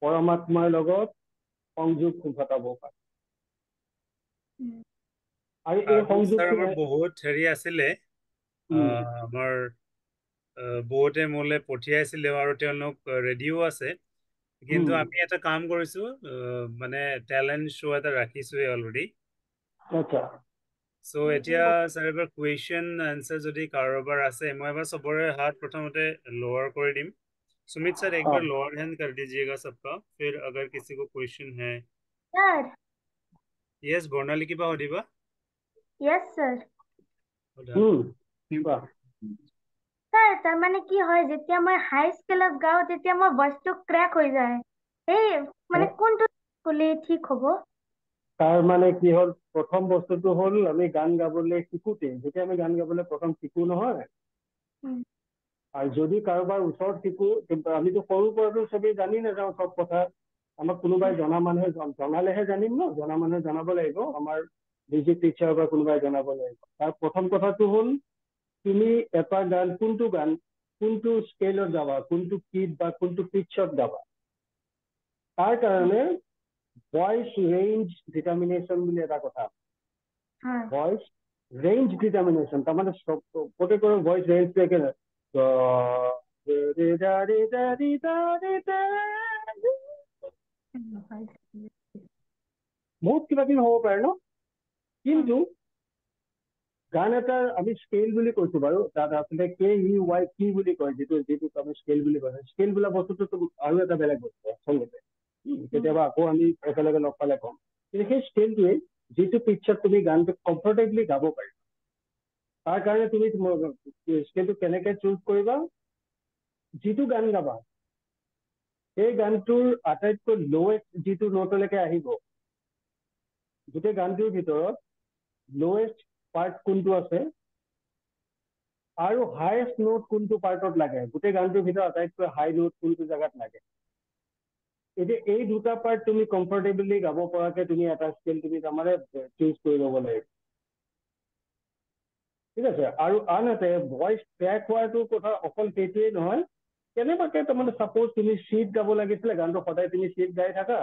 পৰমাত্মাৰ লগত সংযোগ ঘটাব পাৰে আৰু এই সংযোগটো আমাৰ বহুত হেৰি আছিলে আমাৰ বহুতে মোলৈ পঠিয়াইছিলে আৰু তেওঁলোক ৰেডিঅ' আছে কিন্তু আমি এটা কাম কৰিছো মানে টেলেণ্ট শ্ব' এটা ৰাখিছোৱে অলৰেডি আচ্ছা চ' এতিয়া ছাৰ এবাৰ কুৱেশ্যন আনচাৰ যদি কাৰোবাৰ আছে মই এবাৰ চবৰে হাত প্ৰথমতে লোৱাৰ কৰি দিম सुमित सर एक बार लोअर हैंड कर दीजिएगा सबका फिर अगर किसी को क्वेश्चन है सर यस बर्णाली की बा होदिबा यस सर কিবা सर তাৰ মানে কি হয় যেতিয়া মই হাই স্কেলত গাও তেতিয়া মোৰ ভইচটো ক্ৰ্যাক হৈ যায় এই মানে কোনটো কলি ঠিক হ'ব তাৰ মানে কি হ'ল প্ৰথম বস্তুটো হ'ল আমি গান গাবলৈ শিকোতে যেতিয়া আমি গান গাবলৈ প্ৰথম শিকো নহয় আৰু যদি কাৰোবাৰ ওচৰত শিকো আমিতো সৰুৰ পৰাতো চবেই জানি নাযাওঁ চব কথা আমাক কোনোবাই জনা মানুহে জনালেহে জানিম ন জনা মানুহে জনাব লাগিব আমাৰ মিউজিক টিচাৰ বা কোনোবাই জনাব লাগিব তাৰ প্ৰথম কথাটো হ'ল তুমি এটা গান কোনটো স্কেলত গাবা কোনটো কিত বা কোনটো পিটছত গাবা তাৰ কাৰণে ভইচ ৰেঞ্জ ডিটাৰমিনেশ্যন বুলি এটা কথা ভইচ ৰেঞ্জ ডিটাৰমিনেশ্যন তাৰমানে প্ৰত্যেকৰে ভইচ ৰেঞ্জটো একে বহুত কিবা কিবি হ'ব পাৰে ন কিন্তু গান এটাৰ আমি স্কেল বুলি কৈছো বাৰু তাত আচলতে KEY কি বুলি কয় যিটো আমি স্কেল বুলি কয় স্কেল বোলা বস্তুটো আৰু এটা বেলেগ বস্তু আচলতে কেতিয়াবা আকৌ আমি একেলগে লগ পালে কম কিন্তু সেই স্কেলটোৱে যিটো পিটছত তুমি গানটো কমফৰ্টেবলি গাব পাৰিবা তাৰ কাৰণে তুমি স্কেলটো কেনেকে চুজ কৰিবা যিটো গান গাবা সেই গানটোৰ আটাইতকৈ লৱেষ্ট যিটো নোটলৈকে আহিব গোটেই গানটোৰ ভিতৰত লৱেষ্ট পাৰ্ট কোনটো আছে আৰু হায়েষ্ট নোট কোনটো পাৰ্টত লাগে গোটেই গানটোৰ ভিতৰত আটাইতকৈ হাই নোট কোনটো জেগাত লাগে এতিয়া এই দুটা পাৰ্ট তুমি কমফৰ্টেবলি গাব পৰাকে তুমি এটা স্কেল তুমি তাৰমানে চুজ কৰি ল'ব লাগিব ঠিক আছে আৰু আনহাতে ভইচ ক্ৰেক হোৱাটো কথা অকল সেইটোৱেই নহয় কেনেবাকে তাৰমানে ছাপ'জ তুমি চিট গাব লাগিছিলে গানটো সদায় তুমি চিট গাই থাকা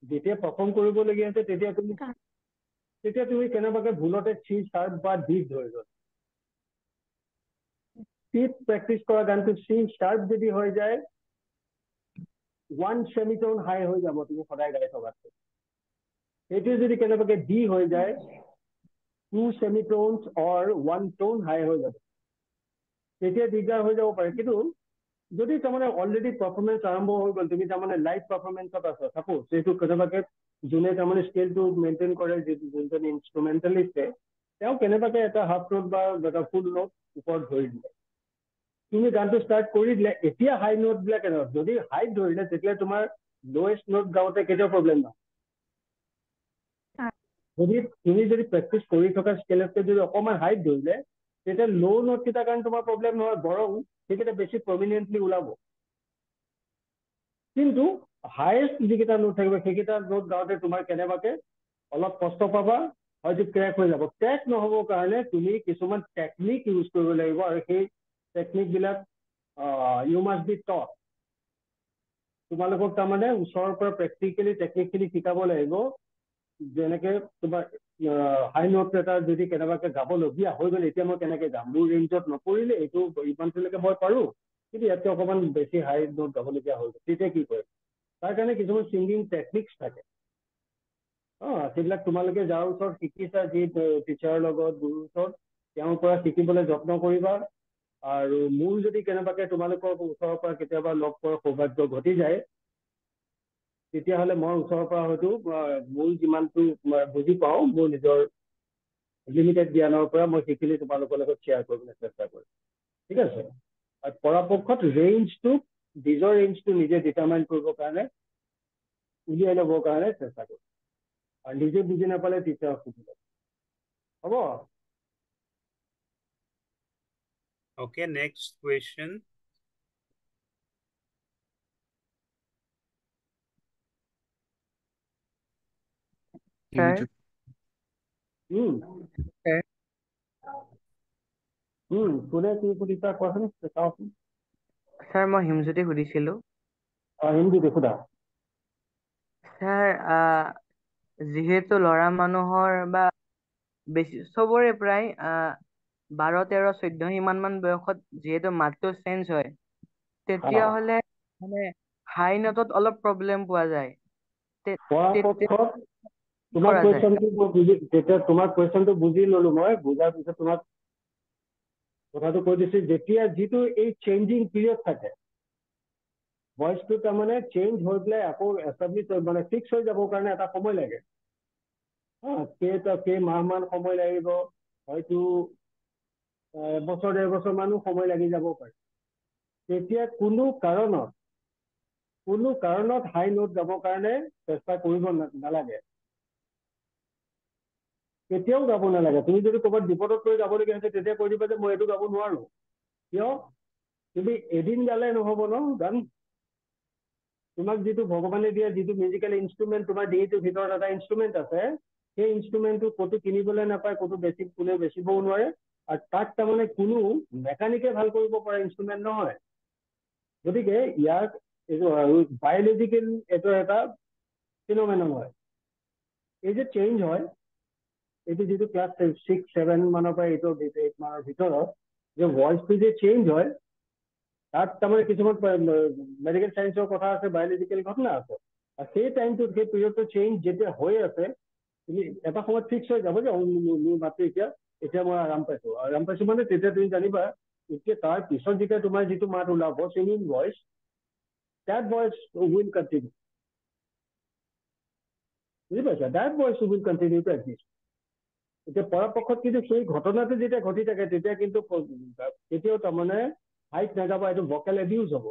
যেতিয়া পাৰফৰ্ম কৰিবলগীয়া আছে তেতিয়া তুমি কেনেবাকে ভুলতে চি শাৰ্প বা ডি ধৰি গ'ল চিট প্ৰেক্টিচ কৰা গানটো চি শাৰ্প যদি হৈ যায় 1 সেমিটোন হাই হৈ যাব তুমি সদায় গাই থকাতকৈ এইটো যদি কেনেবাকে ডি হৈ যায় 2 সেমিটোনছ অৰ 1 টোন হাই হৈ যাব তেতিয়া দিগদাৰ হৈ যাব পাৰে কিন্তু যদি তাৰমানে অলৰেডি পাৰফৰ্মেঞ্চ আৰম্ভ হৈ গ'ল তুমি তাৰমানে লাইভ পাৰফৰ্মেঞ্চত আছা চাপ'জ সেইটো কেনেবাকে যোনে তাৰমানে স্কেলটো মেইনটেইন কৰে, যোনজন ইনষ্ট্ৰুমেণ্টেলিষ্টে তেওঁ কেনেবাকে এটা হাফ নোট বা এটা ফুল নোট ওপৰত ধৰি দিলে, তুমি গানটো ষ্টাৰ্ট কৰি দিলে, এতিয়া হাই নোট বিলাক কেনেকুৱা, যদি হাইট ধৰিলে তেতিয়া তোমাৰ লোৱেষ্ট নোট গাওঁতে কেতিয়াও প্ৰব্লেম নহয়। তুমি যদি প্ৰেক্টিচ কৰি থকা স্কেলতকৈ যদি অকণমান হাইট ধৰিলে তেতিয়া ল' নোট কেইটাৰ কাৰণে তোমাৰ প্ৰব্লেম নহয়, বৰং সেইকেইটা বেছি প্ৰমিনেণ্টলি ওলাব। কিন্তু হায়েষ্ট যিকেইটা নোট থাকিব সেইকেইটা নোট গাওঁতে তোমাৰ কেনেবাকে অলপ কষ্ট পাবা, হয়তো ক্ৰেক হৈ যাব। ক্ৰেক নহ'বৰ কাৰণে তুমি কিছুমান টেকনিক ইউজ কৰিব লাগিব, আৰু সেই টেকনিকবিলাক ইউ মাষ্ট বি টট। তোমালোকক তাৰমানে ওচৰৰ পৰা প্ৰেক্টিকেলি টেকনিকখিনি শিকাব লাগিব। যেনেকে তোমাৰ হাই নোট এটা যদি কেনেবাকে গাবলগীয়া হৈ গ'ল, এতিয়া মই কেনেকে গাম, মোৰ ৰেঞ্জত নপৰিলে, এইটো ইমানটোলৈকে মই পাৰো, কিন্তু ইয়াতকৈ অকণমান বেছি হাই নোট গাবলগীয়া হৈ গ'ল, তেতিয়া কি কৰিম? তাৰ কাৰণে কিছুমান ছিংগিং টেকনিক্স থাকে। সেইবিলাক তোমালোকে যাৰ ওচৰত শিকিছা, যি টিচাৰৰ লগত, গুৰুৰ ওচৰত, তেওঁৰ পৰা শিকিবলৈ যত্ন কৰিবা। আৰু মোৰ যদি কেনেবাকে তোমালোকৰ ওচৰৰ পৰা কেতিয়াবা লগ পোৱাৰ সৌভাগ্য ঘটি যায়, তেতিয়াহ'লে মই ওচৰৰ পৰা হয়তো মোৰ যিমানটো বুজি পাওঁ, মোৰ নিজৰ লিমিটেড জ্ঞানৰ পৰা মই সেইখিনি তোমালোকৰ লগত শ্বেয়াৰ কৰিবলৈ চেষ্টা কৰিম, ঠিক আছে? আৰু পৰাপক্ষত ৰেঞ্জটো, নিজৰ ৰেঞ্জটো নিজে ডিটাৰমাইন কৰিবৰ কাৰণে, উলিয়াই ল'বৰ কাৰণে চেষ্টা কৰিম। আৰু নিজে বুজি নাপালে টিচাৰক সুধিব, হ'ব? Okay, next question. Sir. Sir. কোনে কি সুধিছা কোৱাচোন, চাওঁচোন। Sir, মই হিমজ্যোতি সুধিছিলো। হিমজ্যোতি সোধা। Sir, যিহেতু ল'ৰা মানুহৰ বা বেছি চবৰে প্ৰায় 12, 13, 14 ইমান মান বয়সত যিহেতু মাতটো চেঞ্জ হয়, তেতিয়াহ'লে মানে হাই নোটত অলপ প্ৰব্লেম পোৱা যায়। পৰাপক্ষত তোমাৰ কুৱেশ্যনটো বুজি ললো মই, বুজাৰ পিছত তোমাক কথাটো কৈ দিছো, যেতিয়া যিটো এই চেঞ্জিং পিৰিয়ড থাকে, ভইচটো তাৰমানে চেঞ্জ হৈ পেলাই আকৌ এষ্টাব্লিছ মানে ফিক্স হৈ যাবৰ কাৰণে এটা সময় লাগে। কেইমাহমান সময় লাগিব, হয়তো এবছৰ 1.5 বছৰ মানো সময় লাগি যাব পাৰে। তেতিয়া কোনো কাৰণত হাই নোট গাবৰ কাৰণে চেষ্টা কৰিব নালাগে, কেতিয়াও গাব নালাগে। তুমি যদি ক'ৰবাত বিপদত পৰি গাবলগীয়া হৈছে, তেতিয়া কৈ দিবা যে মই এইটো গাব নোৱাৰো। কিয়? তুমি এদিন গালে নহ'ব ন গান। তোমাক যিটো ভগৱানে দিয়া যিটো মিউজিকেল ইনষ্ট্ৰুমেণ্ট, তোমাৰ ডিঙিটোৰ ভিতৰত এটা ইনষ্ট্ৰুমেণ্ট আছে, সেই ইনষ্ট্ৰুমেণ্টটো ক'তো কিনিবলৈ নাপায়, ক'তো কোনেও বেচিবও নোৱাৰে, আৰু তাক তাৰমানে কোনো মেকানিকে ভাল কৰিব পৰা ইনষ্ট্ৰুমেণ্ট নহয়। গতিকে ইয়াক এইটো বায়'লজিকেল এইটো এটা ফিন'মেনন হয়। এই যে চেঞ্জ হয়, এইটো যিটো ক্লাছ 6, 7 মানৰ পৰা 8 মানৰ ভিতৰত যে ভইচটো যে চেঞ্জ হয়, তাত তাৰমানে কিছুমান মেডিকেল চায়েন্সৰ কথা আছে, বায়'লজিকেল ঘটনা আছে। আৰু সেই টাইমটোত, সেই পিৰিয়ডটো চেঞ্জ যেতিয়া হৈ আছে, তুমি এটা সময়ত ফিক্স হৈ যাব যে মোৰ মাতটো এতিয়া মই আৰাম পাইছো মানে তেতিয়া তুমি জানিবা, এতিয়া তাৰ পিছত যেতিয়া তোমাৰ যিটো মাত ওলাব, singing voice, that voice will continue. বুজি পাইছা? that voice will continue to exist. এতিয়া পৰাপক্ষত কিন্তু সেই ঘটনাটো যেতিয়া ঘটি থাকে, তেতিয়া কিন্তু কেতিয়াও তাৰমানে হাইট নাগাবা, এইটো ভকেল এবিউজ হ'ব,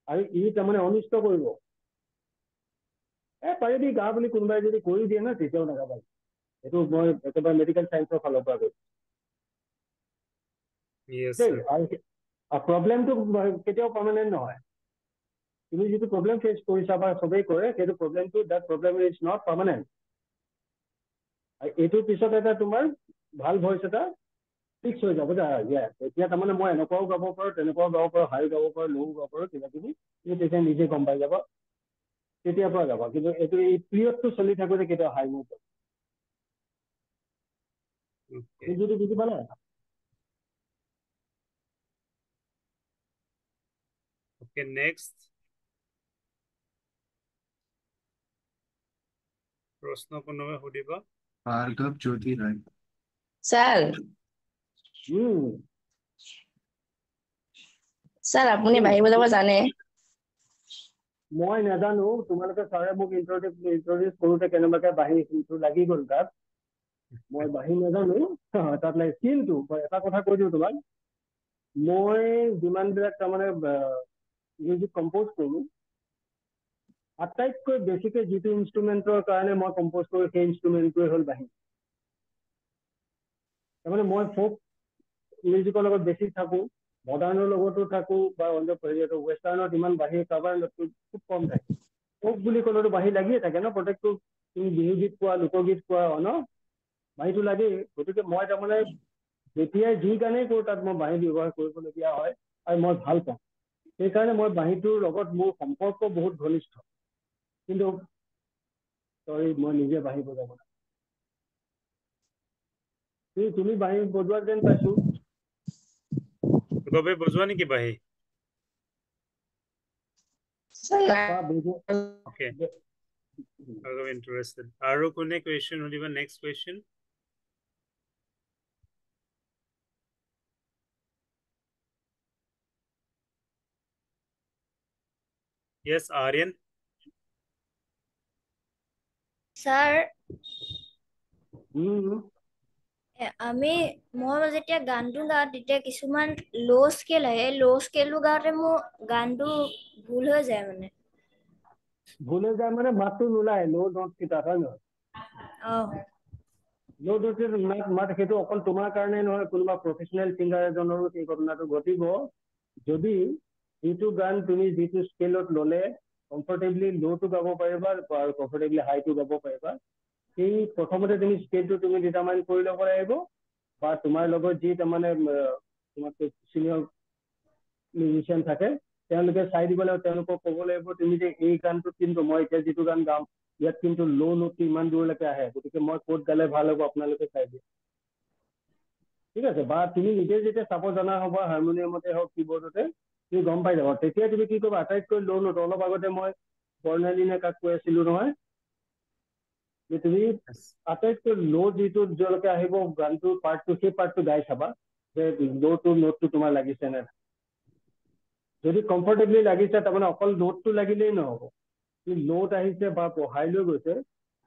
আৰু ই তাৰমানে অনিষ্ট কৰিব। পাৰিবি গা বুলি কোনোবাই যদি কৰি দিয়ে ন, তেতিয়াও নাগাবা। এইটো মই একেবাৰে মেডিকেল চায়েন্সৰ ফালৰ পৰা কৈছো। আৰু প্ৰব্লেমটো কেতিয়াও পাৰ্মানেণ্ট নহয়। তুমি যিটো প্ৰব্লেম ফেচ কৰিছা বা চবেই কৰে, সেইটো প্ৰব্লেমটো, that problem is not permanent. এইটোৰ পিছত এটা তোমাৰ ভাল ভইচ এটা ফিক্স হৈ যাব যে এতিয়া তাৰমানে মই এনেকুৱাও গাব পাৰো, তেনেকুৱাও গাব পাৰো, হাই গাব পাৰো, লও গাব পাৰো, কিবা কিবি, তুমি তেতিয়া নিজে গম পাই যাবা, তেতিয়াৰ পৰা গাবা। কিন্তু এইটো এই পিৰিয়ডটো চলি থাকোতে কেতিয়াও হাই নোট যদি বুজি পালা। Okay, next. প্ৰশ্ন কোনোবাই সুধিব? ভাৰ্গৱ জ্যোতি ৰায়। স্যাৰ স্যাৰ আপুনি বাঁহী বজাব জানে? মই নাজানো তোমালোকে ছাৰে মোক ইন্ট্ৰডিউচ কৰোঁতে কেনেবাকে বাঁহী সুৰটো লাগি গ'ল তাত মই বাঁহী নাজানো তাত লাগে কিন্তু মই এটা কথা কৈ দিওঁ তোমাক মই যিমানবিলাক তাৰমানে মিউজিক কম্প'জ কৰোঁ আটাইতকৈ বেছিকে যিটো ইনষ্ট্ৰুমেণ্টৰ কাৰণে মই কম্প'জ কৰোঁ সেই ইনষ্ট্ৰুমেণ্টটোৱে হ'ল বাঁহী তাৰমানে মই ফ'ক মিউজিকৰ লগত বেছি থাকোঁ মডাৰ্ণৰ লগতো থাকোঁ বা ৱেষ্টাৰ্ণত ইমান বাঁহী কাৰোবাৰ খুব কম থাকে ফ'ক বুলি ক'লেতো বাঁহী লাগিয়ে থাকে ন প্ৰত্যেকটো তুমি বিহুগীত কোৱা লোকগীত কোৱা ন বাঁহীটো লাগেই গতিকে মই তাৰমানে যেতিয়াই যি গানেই কৰোঁ তাত মই বাঁহী ব্যৱহাৰ কৰিবলগীয়া হয় আৰু মই ভাল পাওঁ সেইকাৰণে মই বাঁহীটোৰ লগত মোৰ সম্পৰ্ক বহুত ঘনিষ্ঠ কিন্তু চৰি মই নিজে বাঁহী বজাব নোৱাৰোঁ তুমি বাঁহী বজোৱা যেন পাইছোঁ গবে বজোৱা নেকি বাঁহী Okay. I'm interested. আৰু কোনে question সুধিব next question? Yes, Aryan. Sir মই যেতিয়া গানটো গাওঁ তেতিয়া কিছুমান ল' স্কেল আহে ল' স্কেলটো গাওঁতে মোৰ গানটো ভুল হৈ যায় মানে ভুল হৈ যায় মানে মাতটো নোলায় ল' নোট কেইটা হয় নহয় ল' নোট মাত সেইটো অকল তোমাৰ কাৰণে নহয় কোনোবা প্ৰফেচনেল ছিংগাৰ এজনৰো সেই ঘটনাটো ঘটিব যদি যিটো গান তুমি যিটো স্কেলত ল'লে কমফৰ্টেবলি ল'টো গাব পাৰিবা আৰু কমফৰ্টেবলি হাইটো গাব পাৰিবা সেই প্ৰথমতে তুমি স্কেলটো তুমি ডিটাৰমাইন কৰি ল'ব লাগিব বা তোমাৰ লগত যি তাৰমানে তোমাতকৈ চিনিয়ৰ মিউজিচিয়ান থাকে তেওঁলোকে চাই দিব লাগিব তেওঁলোকক ক'ব লাগিব তুমি যে এই গানটোত কিন্তু মই এতিয়া যিটো গান গাম ইয়াত কিন্তু ল' নোটটো ইমান দূৰলৈকে আহে গতিকে মই ক'ত গালে ভাল হ'ব আপোনালোকে চাই দিয়ে ঠিক আছে বা তুমি নিজে যেতিয়া চাব জনা হ'ব হাৰমনিয়ামতে হওক কীবৰ্ডতে তুমি গম পাই যাবা তেতিয়া তুমি কি কৰিবা আটাইতকৈ ল' নোট অলপ আগতে মই বৰ্ণালীনে কাক কৈ আছিলোঁ নহয় যে তুমি আটাইতকৈ ল' যিটো য'লৈকে আহিব গানটোৰ পাৰ্টটো সেই পাৰ্টটো গাই চাবা যে ল'টো নোটটো তোমাৰ লাগিছে নে যদি কমফৰ্টেবলি লাগিছে তাৰমানে অকল নোটটো লাগিলেই নহ'ব নোট আহিছে বা পঢ়াই লৈ গৈছে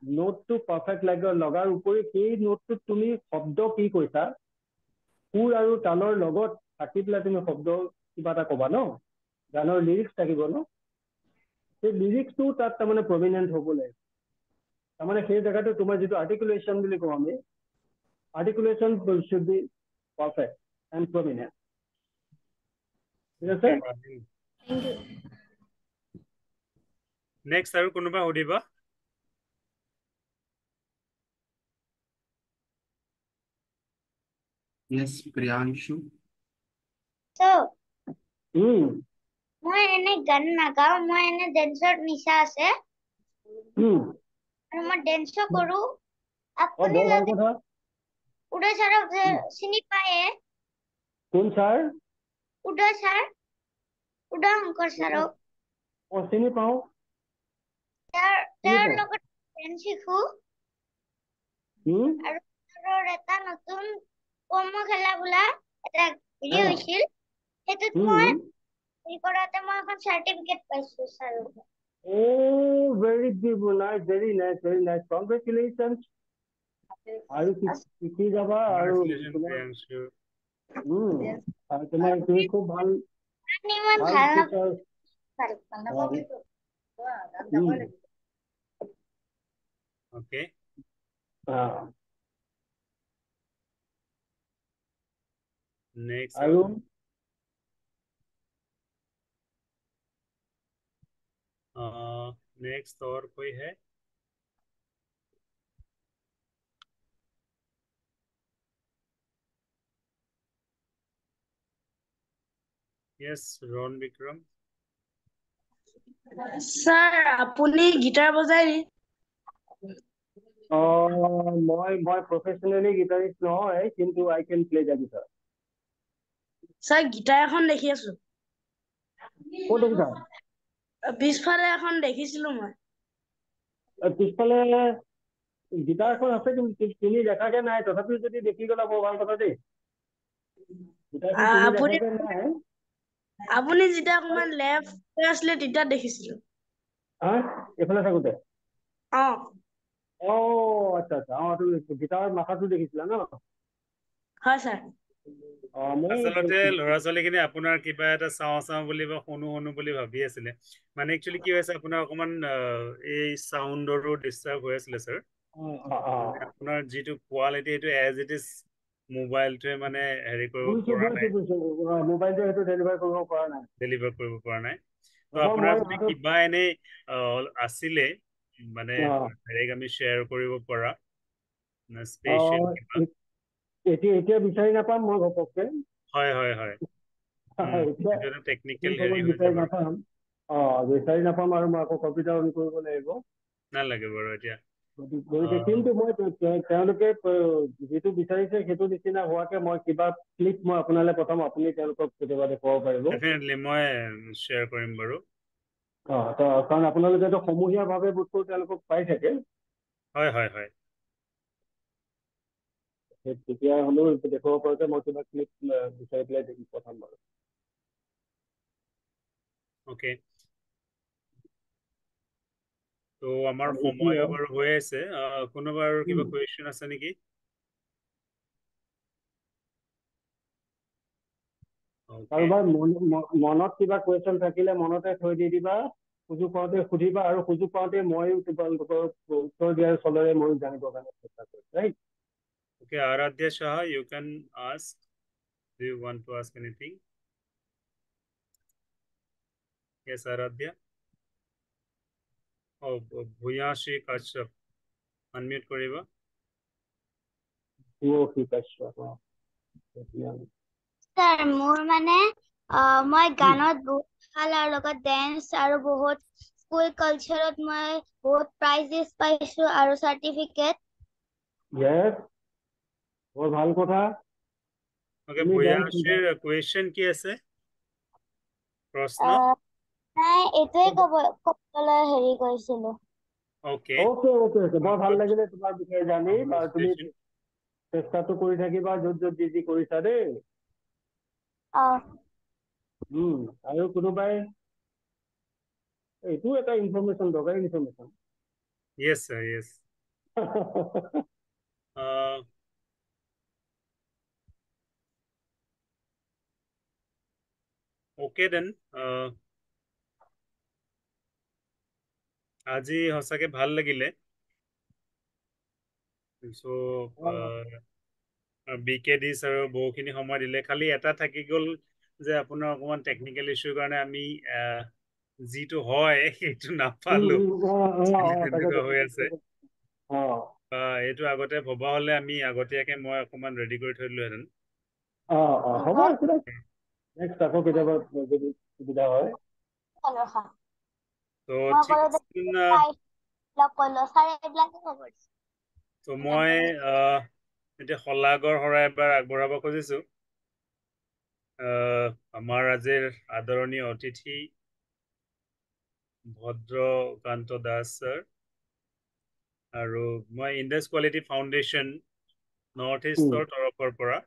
নোটটো পাৰফেক্ট লগাৰ উপৰি সেই নোটটোত তুমি শব্দ কি কৈছা সুৰ আৰু তালৰ লগত থাকি পেলাই তুমি শব্দ কিবা এটা ক'বা ন গানৰ লিৰিক্স থাকিব ন সেই লিৰিক্সটো তাত তাৰমানে প্ৰমিনেণ্ট হ'ব লাগিব তাৰমানে সেই জেগাটো তোমাৰ যিটো আৰ্টিকুলেশ্যন বুলি কওঁ আমি articulation should be perfect and prominent ঠিক আছে Next আৰু কোনোবা সুধিবা Yes, Priyanshu. মই এনে গান নাগাওঁ মই এনে ডেন্সৰ নিচা আছে আৰু মই ডেন্সো কৰোঁ আপুনি বৰ ভাল কথা উদয় ছাৰক যে চিনি পায়ে কোন ছাৰ উদয় ছাৰ উদয় শংকৰ ছাৰক চিনি পাওঁ তেওঁৰ লগত ডেন্স শিকো আৰু তেওঁৰ এটা নতুন কৰ্ম খেলা বোলা এটা ভিডিঅ' হৈছিল সেইটোত মই কৰাতে মই এখন চাৰ্টিফিকেট পাইছো sir very nice, very nice. Congratulations. আৰু শিকি যাবা আৰু তোমাৰ তুমি খুব ভাল Okay. Next আৰু नेक्स्ट और कोई है यस रॉन विक्रम স্যাৰ আপুনি গিটাৰ বজাই নি মই প্ৰফেচনেলি গিটাৰিষ্ট নহয় কিন্তু I can play the guitar sir guitar এখন দেখি আছো ক'ত দেখিছা পিছফালে এখন দেখিছিলো মই পিছফালে গিটাৰ এখন আছে কিন্তু তুমি দেখাকে নাই তথাপিও যদি দেখি গ'লা বৰ ভাল কথা দেই গিটাৰখন তুমি দেখাকে নাই আপুনি যেতিয়া অকমান লেফ্ট আছিলে তেতিয়া দেখিছিলো হা এইফালে থাকোতে অ আচ্ছা আচ্ছা তুমি গীটাৰৰ মাথাটো দেখিছিলা ন হয় ছাৰ মই আচলতে ল'ৰা ছোৱালীখিনি আপোনাৰ কিবা এটা চাওঁ বুলি বা শুনো বুলি ভাবি আছিলে মানে একচুৱেলি কি হৈছে আপোনাৰ অকমান এই চাউণ্ডৰো ডিষ্টাৰ্ব হৈ আছিলে ছাৰ মানে আপোনাৰ যিটো কোৱালিটি সেইটো এজ ইট ইজ মোবাইলটোৱে মানে হেৰি কৰিব পৰা নাই মোবাইলটো সেইটো ডেলিভাৰ কৰিব পৰা নাই ডেলিভাৰ কৰিব পৰা নাই তো হ'ব আপোনাৰ মই যদি কিবা এনেই আছিলে মানে হেৰিক আমি শ্বেয়াৰ কৰিব পৰা স্পেচিয়েল কিবা এতিয়া বিচাৰি নাপাম মই ঘপককে হয় এতিয়া এইটো এটা টেকনিকেল এই হেৰি সময়ত হৈ যায় বিচাৰি বাৰু নাপাম বিচাৰি নাপাম আৰু মই আকৌ কম্পিউটাৰ অন কৰিব লাগিব নালাগে বাৰু এতিয়া গতিকে কিন্তু মই তেওঁলোকে যিটো বিচাৰিছে সেইটো নিচিনা হোৱাকে মই কিবা ক্লিপ মই আপোনালৈ পঠাম আপুনি তেওঁলোকক কেতিয়াবা দেখুৱাব পাৰিব ডেফিনেটলি মই শ্বেয়াৰ কৰিম বাৰু কাৰণ আপোনালোকেতো সমূহীয়াভাৱে বস্তু তেওঁলোকক পাই থাকে হয় তেতিয়া হ'লেও দেখুৱাব পৰাকে মই কিবা ক্লিপ বিচাৰি পেলাই পঠাম বাৰু অ'কে তো আমাৰ আৰু সময়ো এতিয়া বাৰু হৈ আছে কোনোবা আৰু কিবা কুৱেশ্যন আছে নেকি কাৰোবাৰ মনত কিবা কুৱেশ্যন থাকিলে মনতে থৈ দি দিবা সুযোগ পাওঁতে সুধিবা আৰু সুযোগ পাওঁতে ময়ো তোমালোকৰ উত্তৰ দিয়াৰ চলেৰে ময়ো জানিবৰ কাৰণে চেষ্টা কৰিম right Okay, Aradhya Shah, you can ask. Do you want to ask anything? Yes, Aradhya. Oh, Bhuyashi Kashyap. Unmute koriba. Sir মোৰ মানে মই গানত বহুত ভাল আৰু লগত ডেন্স আৰু বহুত স্কুল কালচাৰত মই বহুত প্ৰাইজেছ পাইছো আৰু চাৰ্টিফিকেট Yes, বৰ ভাল কথা Okay, তুমি Bhuyashir question কি আছে? প্ৰশ্ন? নাই এইটোৱে ক'বলৈ হেৰি কৰিছিলো Okay. Okay, বৰ ভাল লাগিলে তোমাৰ বিষয়ে জানি আৰু তুমি Congratulations. চেষ্টাটো কৰি থাকিবা য'ত যি কৰিছা দেই আৰু কোনোবাই এইটো এটা ইনফৰমেশ্যন দৰকাৰী information Yes, sir, yes. Okay then. আজি সঁচাকে ভাল লাগিলে চ' BKD ছাৰো বহুখিনি সময় দিলে খালি এটা থাকি গ'ল যে আপোনাৰ অকণমান টেকনিকেল ইছ্যুৰ কাৰণে আমি যিটো হয় সেইটো নাপালো তেনেকুৱা হৈ আছে এইটো আগতে ভবা হ'লে আমি আগতীয়াকে মই অকণমান ৰেডি কৰি থৈ দিলোহেঁতেন হ'ব নেক্সট আকৌ কেতিয়াবা যদি সুবিধা হয় তো ঠিক আছে তো মই এতিয়া শলাগৰ শৰাই এবাৰ আগবঢ়াব খুজিছো আমাৰ আজিৰ আদৰণীয় অতিথি ভদ্ৰকান্ত দাস ছাৰ আৰু মই ইণ্ডাছ কোৱালিটি ফাউণ্ডেশ্যন নৰ্থ ইষ্টৰ তৰফৰ পৰা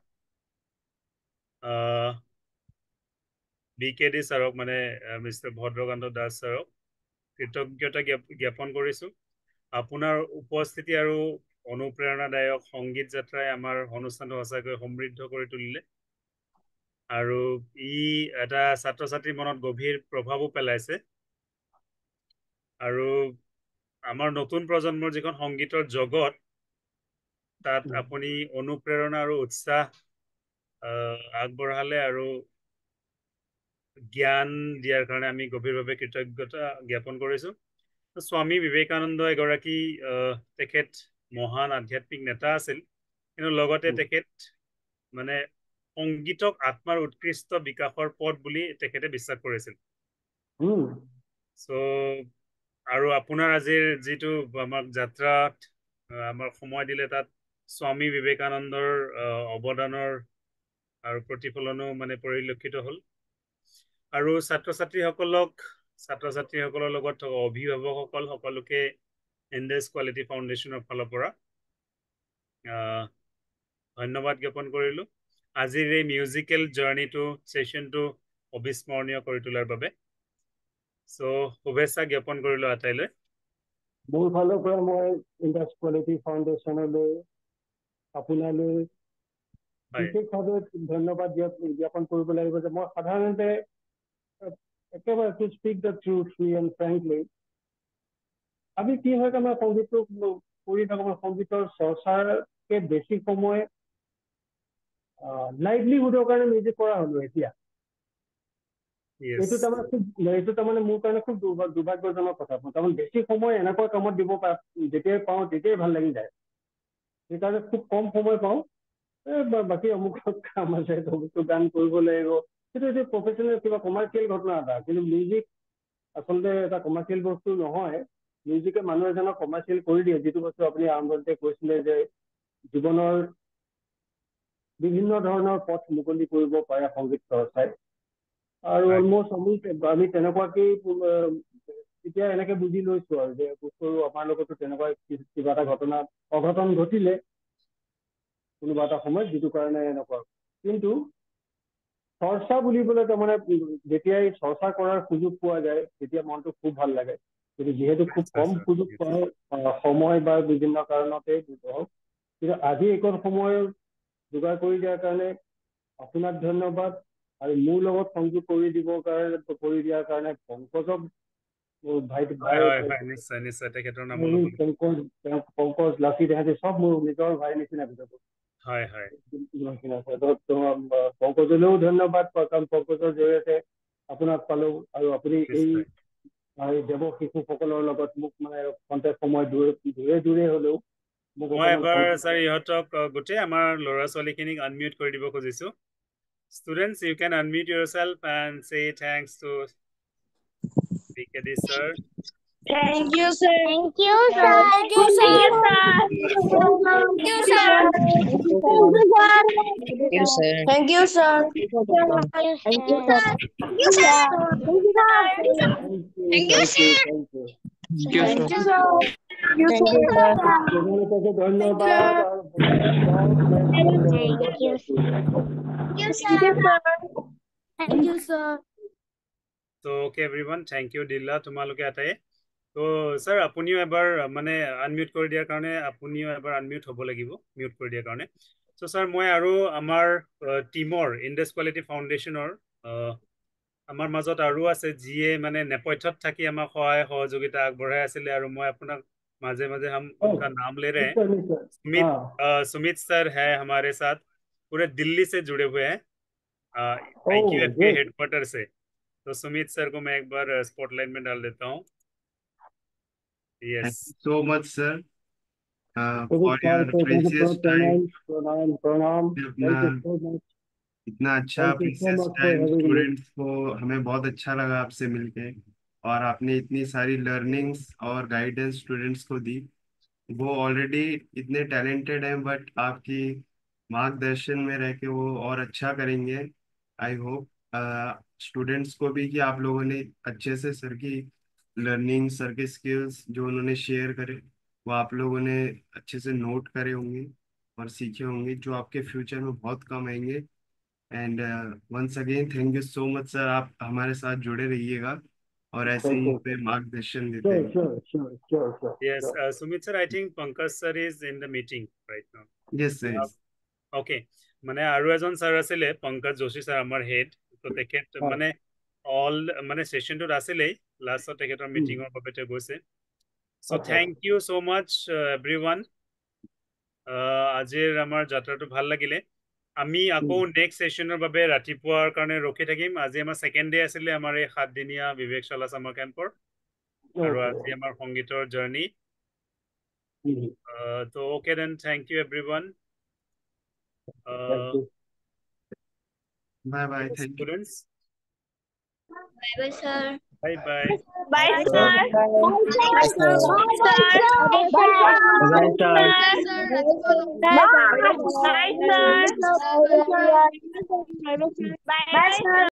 BKD ছাৰক মানে মিষ্টাৰ ভদ্ৰকান্ত দাস ছাৰক কৃতজ্ঞতা জ্ঞাপন কৰিছোঁ আপোনাৰ উপস্থিতি আৰু অনুপ্ৰেৰণাদায়ক সংগীত যাত্ৰাই আমাৰ অনুষ্ঠানটো সঁচাকৈ সমৃদ্ধ কৰি তুলিলে আৰু ই এটা ছাত্ৰ ছাত্ৰীৰ মনত গভীৰ প্ৰভাৱো পেলাইছে আৰু আমাৰ নতুন প্ৰজন্মৰ যিখন সংগীতৰ জগত তাত আপুনি অনুপ্ৰেৰণা আৰু উৎসাহ আগবঢ়ালে আৰু জ্ঞান দিয়াৰ কাৰণে আমি গভীৰভাৱে কৃতজ্ঞতা জ্ঞাপন কৰিছোঁ স্বামী বিবেকানন্দ এগৰাকী তেখেত মহান আধ্যাত্মিক নেতা আছিল কিন্তু লগতে তেখেত মানে সংগীতক আত্মাৰ উৎকৃষ্ট বিকাশৰ পথ বুলি তেখেতে বিশ্বাস কৰিছিল চ' আৰু আপোনাৰ আজিৰ যিটো আমাক যাত্ৰাত আমাৰ সময় দিলে তাত স্বামী বিবেকানন্দৰ অৱদানৰ আৰু প্ৰতিফলনো মানে পৰিলক্ষিত হ'ল আৰু ছাত্ৰ ছাত্ৰীসকলৰ লগত থকা অভিভাৱকসকল সকলোকে ইণ্ডাছ কোৱালিটি ফাউণ্ডেশ্যনৰ ফালৰ পৰা ধন্যবাদ জ্ঞাপন কৰিলোঁ আজিৰ এই মিউজিকেল জাৰ্ণিটো ছেশ্যনটো অবিস্মৰণীয় কৰি তোলাৰ বাবে সো শুভেচ্ছা জ্ঞাপন কৰিলো আটাইলৈ মোৰ ফালৰ পৰা মই ইণ্ডাছ কোৱালিটি ফাউণ্ডেশ্যনলৈ আপোনালৈ হয় বিশেষভাৱে ধন্যবাদ জ্ঞাপন কৰিব লাগিব যে মই সাধাৰণতে একেবাৰে to speak the truth free and frankly আমি কি হয় আমাৰ সংগীতটো কৰি থাকোঁ সংগীতৰ চৰ্চাকে বেছি সময় লাইভলিহুডৰ কাৰণে মিউজিক কৰা হ'লো এতিয়া Yes. এইটো তাৰমানে মোৰ কাৰণে খুব দুৰ্ভাগ্যজনক কথা তাৰমানে বেছি সময় এনেকুৱা কামত দিব যেতিয়াই পাওঁ তেতিয়াই ভাল লাগি যায় সেইকাৰণে খুব কম সময় পাওঁ বাকী অমুক কাম আছে অমুকটো গান কৰিব লাগিব কিন্তু এইটো প্ৰফেচনেল কিবা কমাৰ্চিয়েল ঘটনা এটা কিন্তু মিউজিক আচলতে এটা কমাৰ্চিয়েল বস্তু নহয় মিউজিকে মানুহ এজনক কমাৰ্চিয়েল কৰি দিয়ে যিটো বস্তু আপুনি আৰম্ভণিতে কৈছিলে যে জীৱনৰ বিভিন্ন ধৰণৰ পথ মুকলি কৰিব পাৰে সংগীত চৰ্চাই আৰু অলমষ্ট আমি তেনেকুৱাকেই এতিয়া এনেকে বুজি লৈছো আৰু যে বস্তুটো আমাৰ লগতো তেনেকুৱা কিবা এটা অঘটন ঘটিলে কোনোবা এটা সময়ত যিটো কাৰণে এনেকুৱা কিন্তু চৰ্চা বুলিবলৈ তাৰমানে যেতিয়াই চৰ্চা কৰাৰ সুযোগ পোৱা যায় তেতিয়া মনটো খুব ভাল লাগে কিন্তু যিহেতু খুব কম সুযোগ পাওঁ সময় বা বিভিন্ন কাৰণতে হওক কিন্তু আজি এইকণ সময় যোগাৰ কৰি দিয়াৰ কাৰণে আপোনাক ধন্যবাদ আৰু মোৰ লগত সংযোগ কৰি দিয়াৰ কাৰণে পংকজক নিশ্চয় নিশ্চয় তেখেতৰ নাম পংকজ লাচি তেহেঁতি চব মোৰ নিজৰ ভাই নিচিনা ভিতৰত হয় হয় পংকজলৈও ধন্যবাদ কাৰণ পংকজৰ জৰিয়তে আপোনাক পালো আৰু আপুনি এই দেৱ শিশুসকলৰ লগত মোক মানে কণ্টেক্ট সময় দূৰে হ'লেও মই এবাৰ ছাৰ ইহঁতক গোটেই আমাৰ ল'ৰা ছোৱালীখিনিক আনমিউট কৰি দিব খুজিছো students you can unmute yourself and say thanks to BKD sir. Thank you, sir. Thank you, sir. Thank you, sir. Thank you, sir. Thank you, sir. Thank you, sir. Thank you, sir. Thank you, sir. ধন্যবাদ Thank you, sir. So okay everyone, thank you Dilla তোমালোকে আটাই তো sir আপুনিও এবাৰ মানে unmute কৰি দিয়াৰ কাৰণে আপুনিও এবাৰ আনমিউট হ'ব লাগিব মিউট কৰি দিয়াৰ কাৰণে সো স্যাৰ মই আৰু আমাৰ টিমৰ ইণ্ডাছ কোৱালিটি ফাউণ্ডেশ্যনৰ আমাৰ মাজত আৰু আছে যিয়ে মানে নেপথ্যত থাকি আমাক সহায় সহযোগিতা আগবঢ়াই আছিলে আৰু মই আপোনাক माजे माजे हम उनका नाम ले रहे हैं सुमित सर है हमारे साथ पूरे दिल्ली से जुड़े हुए हैं IQF के हेडक्वार्टर से तो सुमित सर को मैं एक बार स्पॉटलाइट में डाल देता हूँ yes so much sir for your precious time इतना अच्छा प्रीशियस टाइम स्टूडेंट्स को हमें बहुत अच्छा लगा आपसे मिलके और आपने इतनी सारी लर्निंग्स और गाइडेंस स्टूडेंट्स को दी वो ऑलरेडी इतने टैलेंटेड हैं बट आपकी मार्गदर्शन में रह के वो और अच्छा करेंगे आई होप स्टूडेंट्स को भी कि आप लोगों ने अच्छे से सर की लर्निंग सर के स्किल्स जो उन्होंने शेयर करे वो आप लोगों ने अच्छे से नोट करे होंगे और सीखे होंगे जो आपके फ्यूचर में बहुत काम आएंगे and once again thank you so much sir आप हमारे साथ जुड़े रहिएगा और ऐसे ही पे मार्गदर्शन देते हैं yes Sumit sir I think Pankaj sir is in the meeting right now yes sir okay মানে আৰু এজন স্যাৰ আছিলে পংকজ যোশী স্যাৰ আমাৰ হেড তো তেখেত মানে অল মানে সেশনটোত আছিলেই লাষ্টত তেখেতৰ মিটিঙৰ বাবে তেওঁ গৈছে সো থ্যাংক ইউ সো মাচ এভৰিওয়ান আজিৰ আমাৰ যাত্ৰাটো ভাল লাগিলে আমি আকৌ নেক্সট সেশনৰ বাবে ৰাতিপুৱাৰ কাৰণে ৰখি থাকিম আজি আমাৰ সেকেন্ড ডে আছিলে আমাৰ এই 7 দিনীয়া বিবেকশালা সামাৰ কেম্পৰ আৰু আজি আমাৰ সংগীতৰ জাৰ্নি তো okay then thank you everyone bye bye thank you students Bye bye, sir. bye bye Bye, sir. Bye, sir. Bye, sir. Bye, sir.